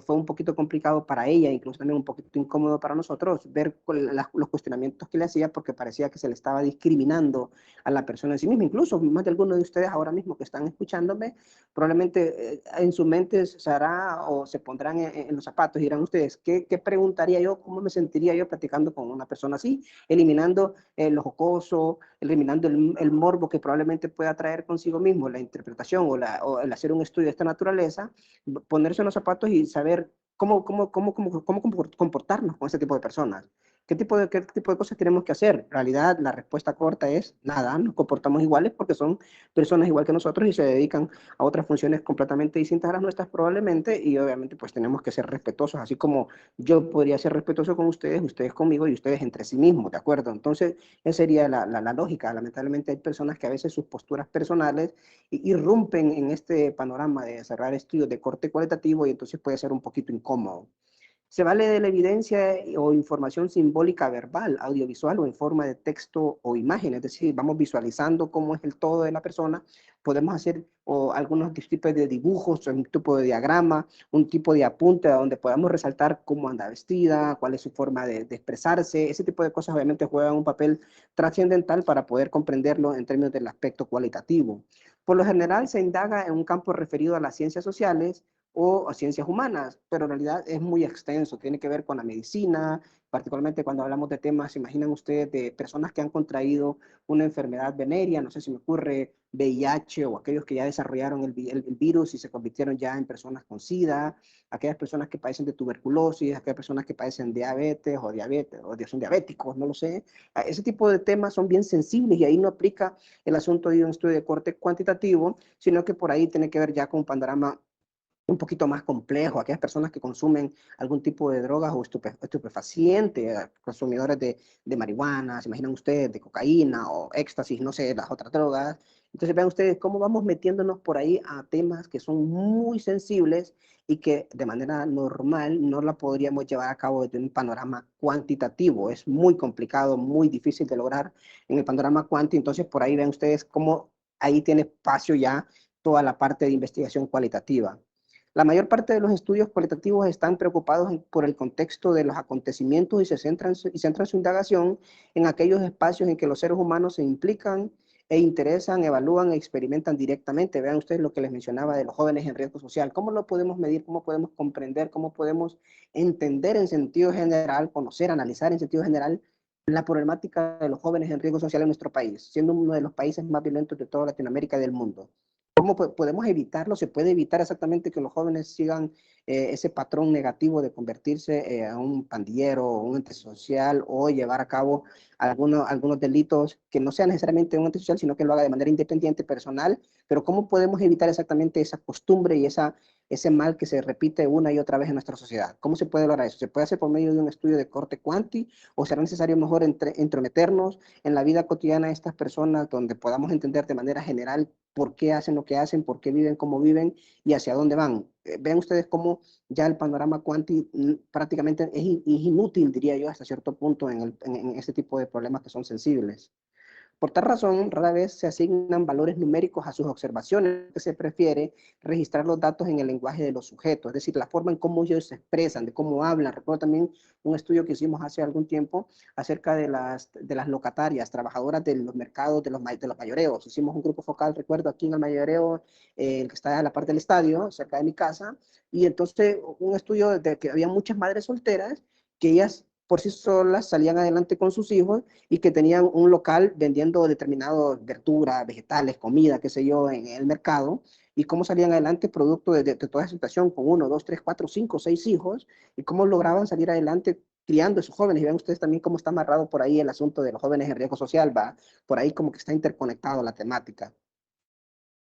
fue un poquito complicado para ella, incluso también un poquito incómodo para nosotros, ver los cuestionamientos que le hacía, porque parecía que se le estaba discriminando a la persona en sí misma. Incluso más de algunos de ustedes ahora mismo que están escuchándome, probablemente en su mente se hará o se pondrán en los zapatos y dirán ustedes, ¿qué preguntaría yo? ¿Cómo me sentiría yo platicando con una persona así? Eliminando lo jocoso, eliminando el morbo que probablemente pueda traer consigo mismo la interpretación o el hacer un estudio de esta naturaleza, ponerse en los zapatos y saber cómo comportarnos con ese tipo de personas. ¿Qué tipo de cosas tenemos que hacer? En realidad, la respuesta corta es nada, nos comportamos iguales porque son personas igual que nosotros y se dedican a otras funciones completamente distintas a las nuestras probablemente, y obviamente pues tenemos que ser respetuosos, así como yo podría ser respetuoso con ustedes, ustedes conmigo y ustedes entre sí mismos, ¿de acuerdo? Entonces, esa sería la lógica. Lamentablemente hay personas que a veces sus posturas personales irrumpen en este panorama de cerrar estudios de corte cualitativo y entonces puede ser un poquito incómodo. Se vale de la evidencia o información simbólica verbal, audiovisual o en forma de texto o imagen, es decir, vamos visualizando cómo es el todo de la persona, podemos hacer algunos tipos de dibujos, un tipo de diagrama, un tipo de apunte donde podamos resaltar cómo anda vestida, cuál es su forma de expresarse. Ese tipo de cosas obviamente juegan un papel trascendental para poder comprenderlo en términos del aspecto cualitativo. Por lo general se indaga en un campo referido a las ciencias sociales o a ciencias humanas, pero en realidad es muy extenso, tiene que ver con la medicina, particularmente cuando hablamos de temas, ¿se imaginan ustedes de personas que han contraído una enfermedad venérea? No sé si me ocurre VIH, o aquellos que ya desarrollaron el virus y se convirtieron ya en personas con SIDA, aquellas personas que padecen de tuberculosis, aquellas personas que padecen diabetes o son diabéticos, no lo sé. Ese tipo de temas son bien sensibles y ahí no aplica el asunto de un estudio de corte cuantitativo, sino que por ahí tiene que ver ya con un panorama un poquito más complejo, aquellas personas que consumen algún tipo de drogas o estupefacientes, consumidores de marihuana, se imaginan ustedes, de cocaína o éxtasis, no sé, las otras drogas. Entonces vean ustedes cómo vamos metiéndonos por ahí a temas que son muy sensibles y que de manera normal no la podríamos llevar a cabo desde un panorama cuantitativo. Es muy complicado, muy difícil de lograr en el panorama cuanti. Entonces por ahí ven ustedes cómo ahí tiene espacio ya toda la parte de investigación cualitativa. La mayor parte de los estudios cualitativos están preocupados por el contexto de los acontecimientos y centran su indagación en aquellos espacios en que los seres humanos se implican e interesan, evalúan e experimentan directamente. Vean ustedes lo que les mencionaba de los jóvenes en riesgo social. ¿Cómo lo podemos medir? ¿Cómo podemos comprender? ¿Cómo podemos entender en sentido general, conocer, analizar en sentido general la problemática de los jóvenes en riesgo social en nuestro país, siendo uno de los países más violentos de toda Latinoamérica y del mundo? ¿Cómo podemos evitarlo? ¿Se puede evitar exactamente que los jóvenes sigan ese patrón negativo de convertirse a un pandillero o un antisocial o llevar a cabo algunos delitos que no sean necesariamente un antisocial, sino que lo haga de manera independiente, personal? Pero ¿cómo podemos evitar exactamente esa costumbre y ese mal que se repite una y otra vez en nuestra sociedad? ¿Cómo se puede lograr eso? ¿Se puede hacer por medio de un estudio de corte cuanti o será necesario mejor entrometernos en la vida cotidiana de estas personas donde podamos entender de manera general por qué hacen lo que hacen, por qué viven como viven y hacia dónde van? Vean ustedes cómo ya el panorama cuanti prácticamente es inútil, diría yo, hasta cierto punto en este tipo de problemas que son sensibles. Por tal razón, rara vez se asignan valores numéricos a sus observaciones, que se prefiere registrar los datos en el lenguaje de los sujetos, es decir, la forma en cómo ellos se expresan, de cómo hablan. Recuerdo también un estudio que hicimos hace algún tiempo acerca de las locatarias, trabajadoras de los mercados, de los mayoreos. Hicimos un grupo focal, recuerdo, aquí en el mayoreo, el que está a la parte del estadio, cerca de mi casa, y entonces un estudio de que había muchas madres solteras que ellas por sí solas salían adelante con sus hijos y que tenían un local vendiendo determinadas verduras, vegetales, comida, qué sé yo, en el mercado, y cómo salían adelante producto de toda esa situación con 1, 2, 3, 4, 5, 6 hijos, y cómo lograban salir adelante criando a esos jóvenes. Y vean ustedes también cómo está amarrado por ahí el asunto de los jóvenes en riesgo social, va, por ahí como que está interconectado la temática.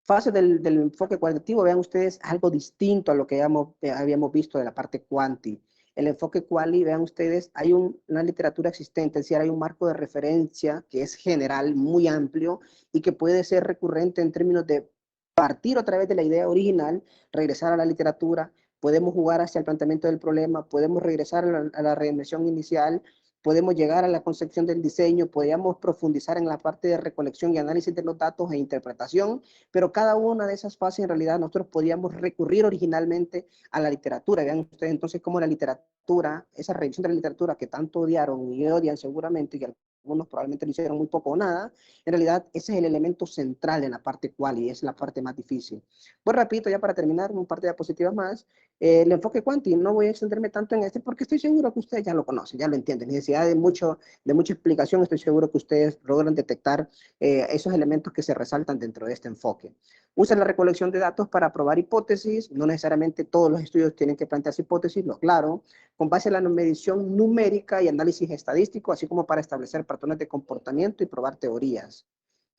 Fase del enfoque cualitativo, vean ustedes, algo distinto a lo que habíamos visto de la parte cuanti. El enfoque quali, vean ustedes, hay una literatura existente, es decir, hay un marco de referencia que es general, muy amplio, y que puede ser recurrente en términos de partir otra vez de la idea original, regresar a la literatura, podemos jugar hacia el planteamiento del problema, podemos regresar a la redimensión inicial, podemos llegar a la concepción del diseño, podríamos profundizar en la parte de recolección y análisis de los datos e interpretación, pero cada una de esas fases en realidad nosotros podíamos recurrir originalmente a la literatura. Vean ustedes entonces cómo la literatura, esa revisión de la literatura que tanto odiaron y odian seguramente, y algunos probablemente lo hicieron muy poco o nada, en realidad ese es el elemento central en la parte cual y es la parte más difícil. Pues repito, ya para terminar, un par de diapositivas más, el enfoque cuanti, no voy a extenderme tanto en este porque estoy seguro que ustedes ya lo conocen, ya lo entienden, necesidad de mucha explicación, estoy seguro que ustedes logran detectar esos elementos que se resaltan dentro de este enfoque. Usa la recolección de datos para probar hipótesis, no necesariamente todos los estudios tienen que plantearse hipótesis, lo claro, con base en la medición numérica y análisis estadístico, así como para establecer patrones de comportamiento y probar teorías.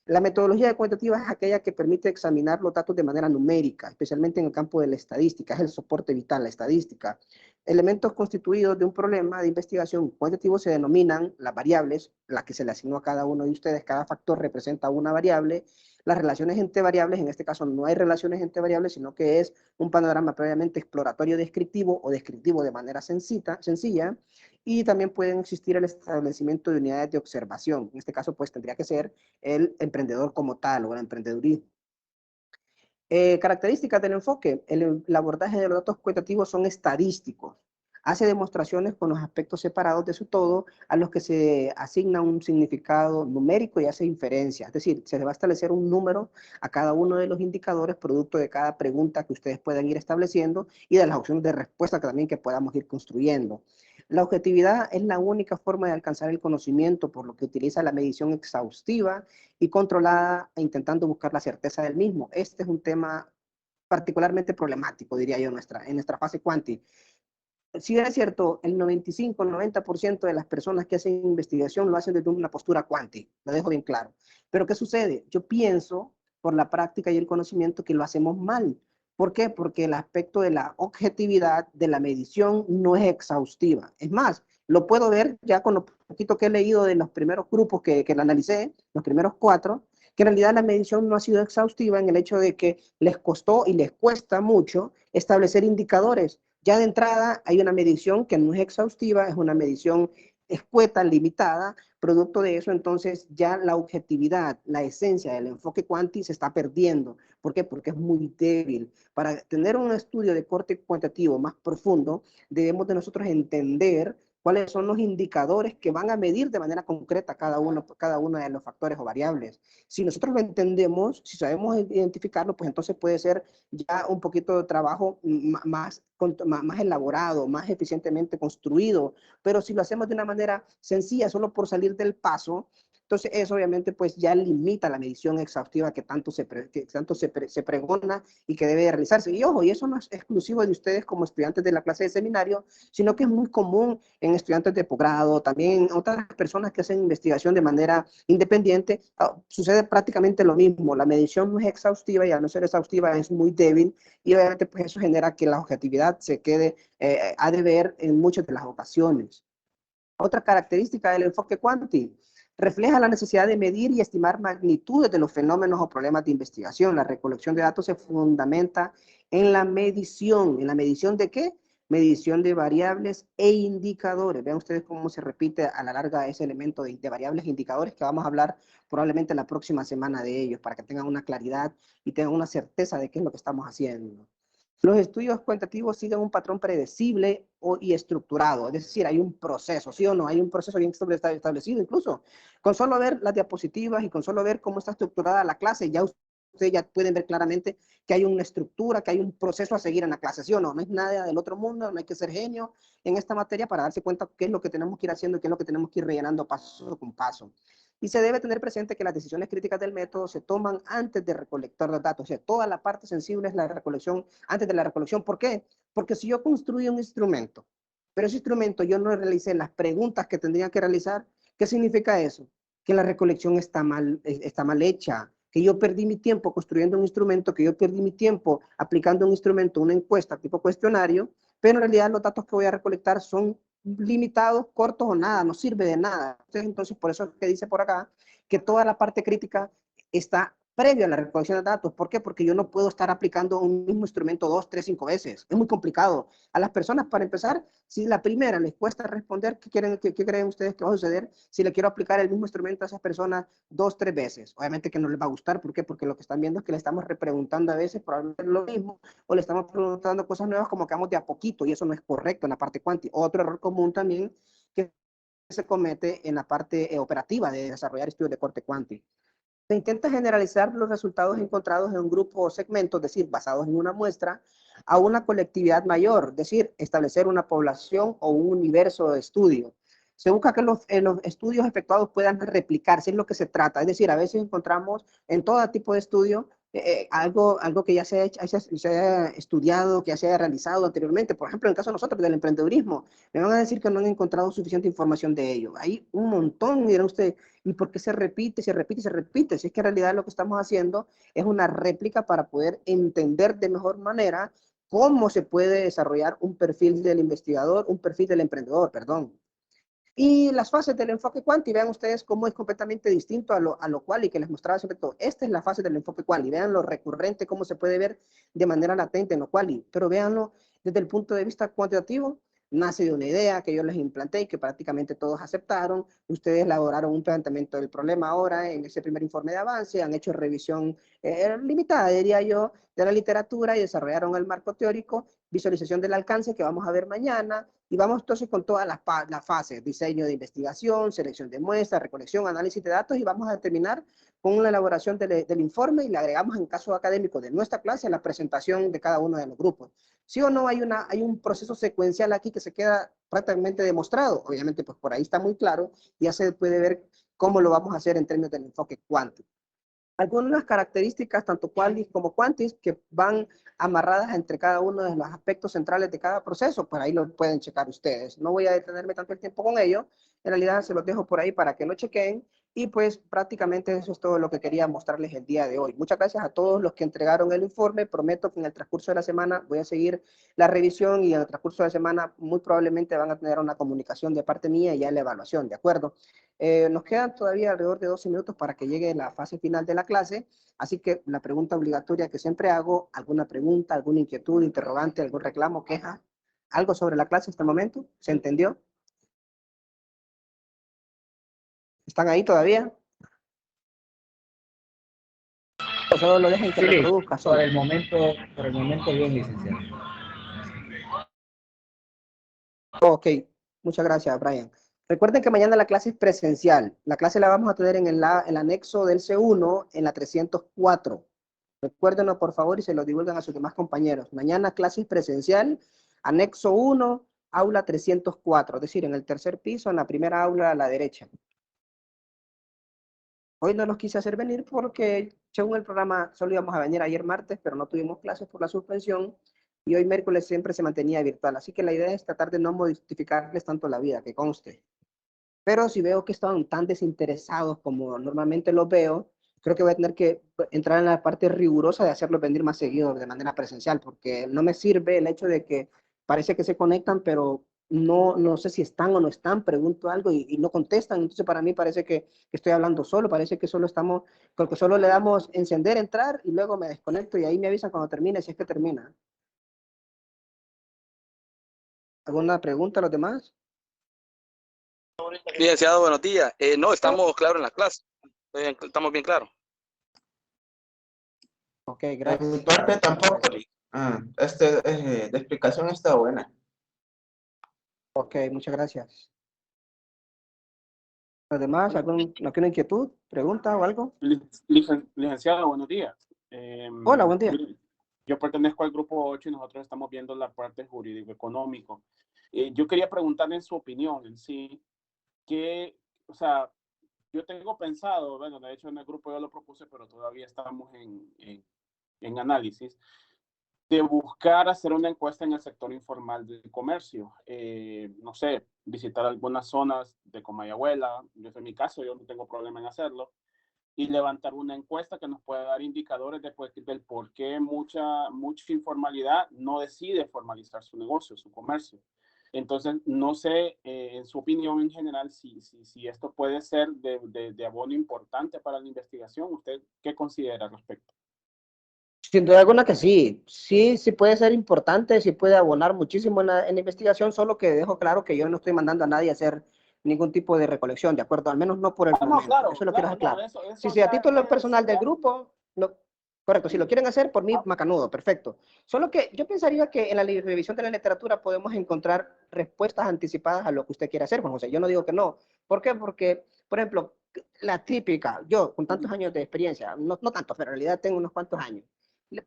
La metodología cuantitativa es aquella que permite examinar los datos de manera numérica, especialmente en el campo de la estadística, es el soporte vital, la estadística. Elementos constituidos de un problema de investigación cuantitativo se denominan las variables, la que se le asignó a cada uno de ustedes, cada factor representa una variable, las relaciones entre variables, en este caso no hay relaciones entre variables, sino que es un panorama previamente exploratorio descriptivo o descriptivo de manera sencilla, y también pueden existir el establecimiento de unidades de observación. En este caso, pues tendría que ser el emprendedor como tal o el emprendedurismo. Características del enfoque. El abordaje de los datos cuantitativos son estadísticos. Hace demostraciones con los aspectos separados de su todo a los que se asigna un significado numérico y hace inferencias. Es decir, se le va a establecer un número a cada uno de los indicadores producto de cada pregunta que ustedes puedan ir estableciendo y de las opciones de respuesta que también que podamos ir construyendo. La objetividad es la única forma de alcanzar el conocimiento, por lo que utiliza la medición exhaustiva y controlada e intentando buscar la certeza del mismo. Este es un tema particularmente problemático, diría yo, en nuestra fase cuanti. Si es cierto, el 95-90% de las personas que hacen investigación lo hacen desde una postura cuanti, lo dejo bien claro. Pero ¿qué sucede? Yo pienso, por la práctica y el conocimiento, que lo hacemos mal. ¿Por qué? Porque el aspecto de la objetividad de la medición no es exhaustiva. Es más, lo puedo ver ya con lo poquito que he leído de los primeros grupos que la analicé, los primeros 4, que en realidad la medición no ha sido exhaustiva en el hecho de que les costó y les cuesta mucho establecer indicadores. Ya de entrada hay una medición que no es exhaustiva, es una medición escueta, limitada, producto de eso entonces ya la objetividad, la esencia del enfoque cuanti se está perdiendo. ¿Por qué? Porque es muy débil. Para tener un estudio de corte cuantitativo más profundo, debemos de nosotros entender cuáles son los indicadores que van a medir de manera concreta cada uno de los factores o variables. Si nosotros lo entendemos, si sabemos identificarlo, pues entonces puede ser ya un poquito de trabajo más elaborado, más eficientemente construido, pero si lo hacemos de una manera sencilla, solo por salir del paso, entonces eso obviamente pues ya limita la medición exhaustiva que tanto se pregona y que debe realizarse. Y ojo, y eso no es exclusivo de ustedes como estudiantes de la clase de seminario, sino que es muy común en estudiantes de posgrado, también en otras personas que hacen investigación de manera independiente, sucede prácticamente lo mismo. La medición no es exhaustiva y al no ser exhaustiva es muy débil y obviamente pues eso genera que la objetividad se quede a deber en muchas de las ocasiones. Otra característica del enfoque cuanti refleja la necesidad de medir y estimar magnitudes de los fenómenos o problemas de investigación. La recolección de datos se fundamenta en la medición. ¿En la medición de qué? Medición de variables e indicadores. Vean ustedes cómo se repite a la larga ese elemento de variables e indicadores que vamos a hablar probablemente la próxima semana de ellos para que tengan una claridad y tengan una certeza de qué es lo que estamos haciendo. Los estudios cuantitativos siguen un patrón predecible y estructurado, es decir, hay un proceso, ¿sí o no? Hay un proceso bien establecido incluso. Con solo ver las diapositivas y con solo ver cómo está estructurada la clase, ya ustedes ya pueden ver claramente que hay una estructura, que hay un proceso a seguir en la clase, ¿sí o no? No es nada del otro mundo, no hay que ser genio en esta materia para darse cuenta qué es lo que tenemos que ir haciendo y qué es lo que tenemos que ir rellenando paso con paso. Y se debe tener presente que las decisiones críticas del método se toman antes de recolectar los datos. O sea, toda la parte sensible es la recolección, antes de la recolección. ¿Por qué? Porque si yo construyo un instrumento, pero ese instrumento yo no realicé las preguntas que tendría que realizar, ¿qué significa eso? Que la recolección está mal hecha, que yo perdí mi tiempo construyendo un instrumento, que yo perdí mi tiempo aplicando un instrumento, una encuesta tipo cuestionario, pero en realidad los datos que voy a recolectar son limitados, cortos o nada, no sirve de nada. Entonces, por eso es que dice por acá que toda la parte crítica está previo a la recolección de datos. ¿Por qué? Porque yo no puedo estar aplicando un mismo instrumento 2, 3, 5 veces. Es muy complicado. A las personas, para empezar, si la primera les cuesta responder, ¿qué creen ustedes que va a suceder si le quiero aplicar el mismo instrumento a esas personas 2, 3 veces? Obviamente que no les va a gustar. ¿Por qué? Porque lo que están viendo es que le estamos repreguntando a veces probablemente lo mismo o le estamos preguntando cosas nuevas como que vamos de a poquito y eso no es correcto en la parte cuántica. Otro error común también que se comete en la parte operativa de desarrollar estudios de corte cuántico. Se intenta generalizar los resultados encontrados en un grupo o segmento, es decir, basados en una muestra, a una colectividad mayor, es decir, establecer una población o un universo de estudio. Se busca que los estudios efectuados puedan replicarse, es lo que se trata. Es decir, a veces encontramos en todo tipo de estudio algo que ya se haya estudiado, que ya se haya realizado anteriormente. Por ejemplo, en el caso de nosotros, del emprendedurismo, me van a decir que no han encontrado suficiente información de ello. Hay un montón, dirán ustedes, ¿y por qué se repite, se repite, se repite? Si es que en realidad lo que estamos haciendo es una réplica para poder entender de mejor manera cómo se puede desarrollar un perfil del investigador, un perfil del emprendedor, perdón. Y las fases del enfoque quanti, vean ustedes cómo es completamente distinto a lo cual y que les mostraba sobre todo. Esta es la fase del enfoque quali. Vean lo recurrente, cómo se puede ver de manera latente en lo quali. Pero véanlo desde el punto de vista cuantitativo. Nace de una idea que yo les implanté y que prácticamente todos aceptaron. Ustedes elaboraron un planteamiento del problema ahora en ese primer informe de avance, han hecho revisión limitada, diría yo, de la literatura y desarrollaron el marco teórico, visualización del alcance que vamos a ver mañana, y vamos entonces con todas las fases, diseño de investigación, selección de muestras, recolección, análisis de datos, y vamos a terminar con una elaboración del informe y le agregamos en caso académico de nuestra clase la presentación de cada uno de los grupos. ¿Sí o no hay un proceso secuencial aquí que se queda prácticamente demostrado? Obviamente, pues por ahí está muy claro, ya se puede ver cómo lo vamos a hacer en términos del enfoque cuántico. Algunas características, tanto qualis como quantis, que van amarradas entre cada uno de los aspectos centrales de cada proceso, por ahí lo pueden checar ustedes. No voy a detenerme tanto el tiempo con ello, en realidad se los dejo por ahí para que lo chequen, y pues prácticamente eso es todo lo que quería mostrarles el día de hoy. Muchas gracias a todos los que entregaron el informe, prometo que en el transcurso de la semana voy a seguir la revisión y en el transcurso de la semana muy probablemente van a tener una comunicación de parte mía y ya la evaluación, ¿de acuerdo? Nos quedan todavía alrededor de 12 minutos para que llegue la fase final de la clase, así que la pregunta obligatoria que siempre hago, ¿alguna pregunta, alguna inquietud, interrogante, algún reclamo, queja? ¿Algo sobre la clase hasta el momento? ¿Se entendió? ¿Están ahí todavía? ¿O solo lo dejan que
Sí,
reproduzca solo?
por el momento bien, licenciado.
Ok, muchas gracias, Brian. Recuerden que mañana la clase es presencial. La clase la vamos a tener en el anexo del C1 en la 304. Recuérdenlo, por favor, y se lo divulgan a sus demás compañeros. Mañana clase presencial, anexo 1, aula 304, es decir, en el tercer piso, en la primera aula a la derecha. Hoy no los quise hacer venir porque, según el programa, solo íbamos a venir ayer martes, pero no tuvimos clases por la suspensión, y hoy miércoles siempre se mantenía virtual. Así que la idea es tratar de no modificarles tanto la vida, que conste. Pero si veo que están tan desinteresados como normalmente los veo, creo que voy a tener que entrar en la parte rigurosa de hacerlos venir más seguido de manera presencial, porque no me sirve el hecho de que parece que se conectan, pero no sé si están o no están, pregunto algo y no contestan. Entonces para mí parece que estoy hablando solo, parece que solo estamos, porque solo le damos encender, entrar y luego me desconecto y ahí me avisan cuando termine, si es que termina. ¿Alguna pregunta a los demás?
Licenciado, buenos días. No, estamos claros en la clase. Estamos bien claros.
Ok,
De
gracias.
mi parte tampoco. De explicación está buena.
Ok, muchas gracias. ¿Los demás? ¿Alguna inquietud, pregunta o algo?
Licenciado, buenos días.
Hola, buen día.
Mire, yo pertenezco al grupo 8 y nosotros estamos viendo la parte jurídico-económico. Yo quería preguntarle en su opinión en sí, que, o sea, yo tengo pensado, bueno, de hecho en el grupo yo lo propuse, pero todavía estamos en análisis, de buscar hacer una encuesta en el sector informal del comercio. No sé, visitar algunas zonas de Comayagüela, yo en mi caso, yo no tengo problema en hacerlo, y levantar una encuesta que nos pueda dar indicadores del por qué mucha informalidad no decide formalizar su negocio, su comercio. Entonces, no sé, en su opinión en general, si esto puede ser de abono importante para la investigación. ¿Usted qué considera al respecto?
Sin duda alguna que sí, sí puede ser importante, sí puede abonar muchísimo en la investigación, solo que dejo claro que yo no estoy mandando a nadie a hacer ningún tipo de recolección, ¿de acuerdo? Al menos no por el
No,
momento,
claro,
eso lo quiero dejar
no,
claro.
eso
Si a
ya
título
es
personal del
ya.
grupo, no, correcto, si lo quieren hacer, por mí, macanudo, perfecto. Solo que yo pensaría que en la revisión de la literatura podemos encontrar respuestas anticipadas a lo que usted quiere hacer, Juan José. Yo no digo que no. ¿Por qué? Porque, por ejemplo, la típica, yo con tantos años de experiencia, no tantos, pero en realidad tengo unos cuantos años.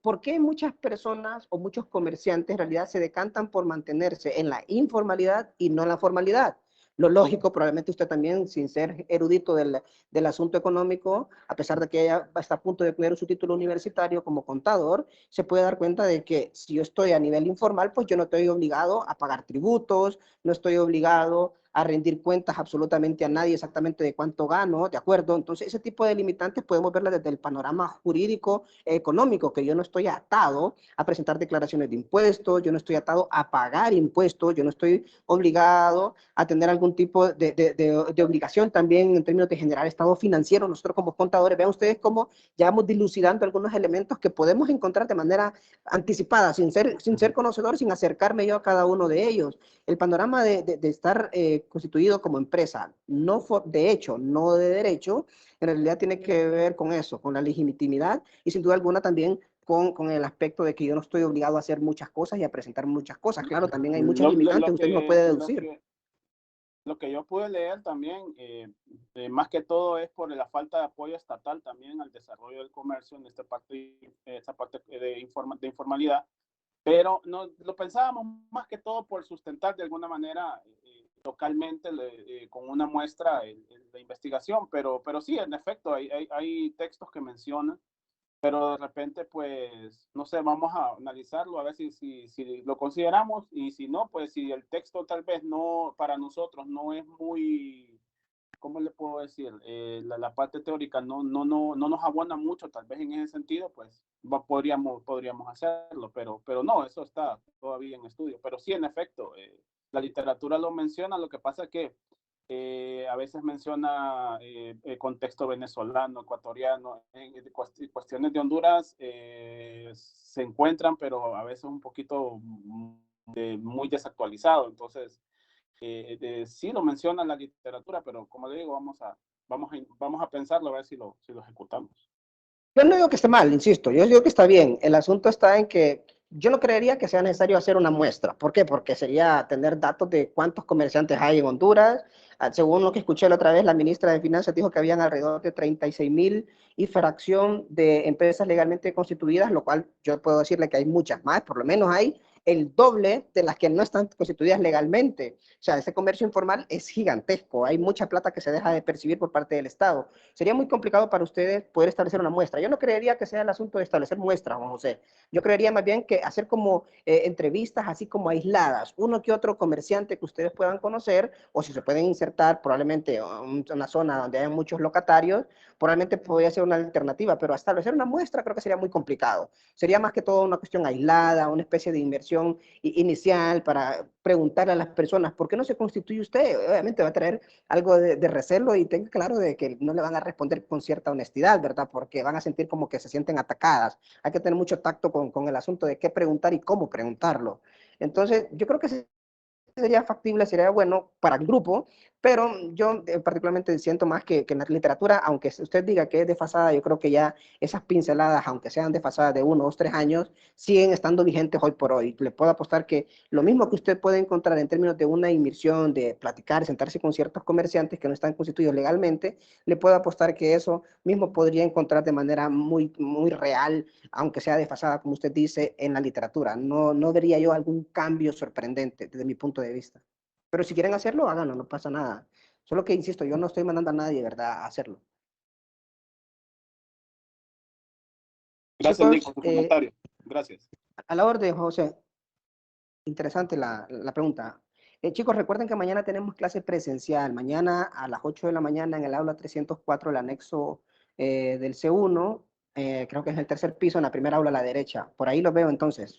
¿Por qué muchas personas o muchos comerciantes en realidad se decantan por mantenerse en la informalidad y no en la formalidad? Lo lógico, probablemente usted también, sin ser erudito del asunto económico, a pesar de que ella está a punto de obtener su título universitario como contador, se puede dar cuenta de que si yo estoy a nivel informal, pues yo no estoy obligado a pagar tributos, no estoy obligado a rendir cuentas absolutamente a nadie exactamente de cuánto gano, ¿de acuerdo? Entonces, ese tipo de limitantes podemos verlas desde el panorama jurídico, económico, que yo no estoy atado a presentar declaraciones de impuestos, yo no estoy atado a pagar impuestos, yo no estoy obligado a tener algún tipo de obligación también en términos de generar estado financiero. Nosotros como contadores, vean ustedes cómo ya vamos dilucidando algunos elementos que podemos encontrar de manera anticipada, sin ser conocedor, sin acercarme yo a cada uno de ellos. El panorama de estar constituido como empresa, no de hecho, no de derecho, en realidad tiene que ver con eso, con la legitimidad y sin duda alguna también con el aspecto de que yo no estoy obligado a hacer muchas cosas y a presentar muchas cosas. Claro, también hay muchas limitantes, usted no puede deducir.
Lo que yo pude leer también, más que todo es por la falta de apoyo estatal también al desarrollo del comercio en esta parte de informalidad, pero no, lo pensábamos más que todo por sustentar de alguna manera localmente con una muestra de investigación, pero sí, en efecto, hay textos que mencionan, pero de repente, pues, no sé, vamos a analizarlo, a ver si lo consideramos, y si no, pues si el texto tal vez no, para nosotros no es muy, ¿cómo le puedo decir? La parte teórica no nos abona mucho, tal vez en ese sentido, pues podríamos hacerlo, pero no, eso está todavía en estudio. Pero sí, en efecto, la literatura lo menciona, lo que pasa es que a veces menciona el contexto venezolano, ecuatoriano, cuestiones de Honduras se encuentran, pero a veces un poquito muy desactualizado. Entonces, sí lo menciona la literatura, pero como le digo, vamos a pensarlo a ver si lo ejecutamos.
Yo no digo que esté mal, insisto, yo digo que está bien. El asunto está en que yo no creería que sea necesario hacer una muestra. ¿Por qué? Porque sería tener datos de cuántos comerciantes hay en Honduras. Según lo que escuché la otra vez, la ministra de Finanzas dijo que habían alrededor de 36,000 y fracción de empresas legalmente constituidas, lo cual yo puedo decirle que hay muchas más, por lo menos hay el doble de las que no están constituidas legalmente. O sea, ese comercio informal es gigantesco, hay mucha plata que se deja de percibir por parte del Estado. Sería muy complicado para ustedes poder establecer una muestra. Yo no creería que sea el asunto de establecer muestras, Juan José. Yo creería más bien que hacer como entrevistas así como aisladas, uno que otro comerciante que ustedes puedan conocer, o si se pueden insertar probablemente en una zona donde hay muchos locatarios, probablemente podría ser una alternativa, pero establecer una muestra creo que sería muy complicado. Sería más que todo una cuestión aislada, una especie de inversión inicial para preguntarle a las personas, ¿por qué no se constituye usted? Obviamente va a traer algo de recelo y tenga claro de que no le van a responder con cierta honestidad, ¿verdad? Porque van a sentir como que se sienten atacadas. Hay que tener mucho tacto con el asunto de qué preguntar y cómo preguntarlo. Entonces, yo creo que sería factible, sería bueno para el grupo Pero yo particularmente siento más que en la literatura, aunque usted diga que es desfasada, yo creo que ya esas pinceladas, aunque sean desfasadas de 1, 2, 3 años, siguen estando vigentes hoy por hoy. Le puedo apostar que lo mismo que usted puede encontrar en términos de una inversión, de platicar, sentarse con ciertos comerciantes que no están constituidos legalmente, le puedo apostar que eso mismo podría encontrar de manera muy, muy real, aunque sea desfasada, como usted dice, en la literatura. No vería yo algún cambio sorprendente desde mi punto de vista. Pero si quieren hacerlo, háganlo, no pasa nada. Solo que, insisto, yo no estoy mandando a nadie, ¿verdad?, a hacerlo.
Gracias,
Chicos,
Nick, por tu comentario. Gracias.
a la orden, José. Interesante la pregunta. Chicos, recuerden que mañana tenemos clase presencial. Mañana a las 8 de la mañana en el aula 304, el anexo del C1. Creo que es el tercer piso, en la primera aula a la derecha. Por ahí los veo entonces.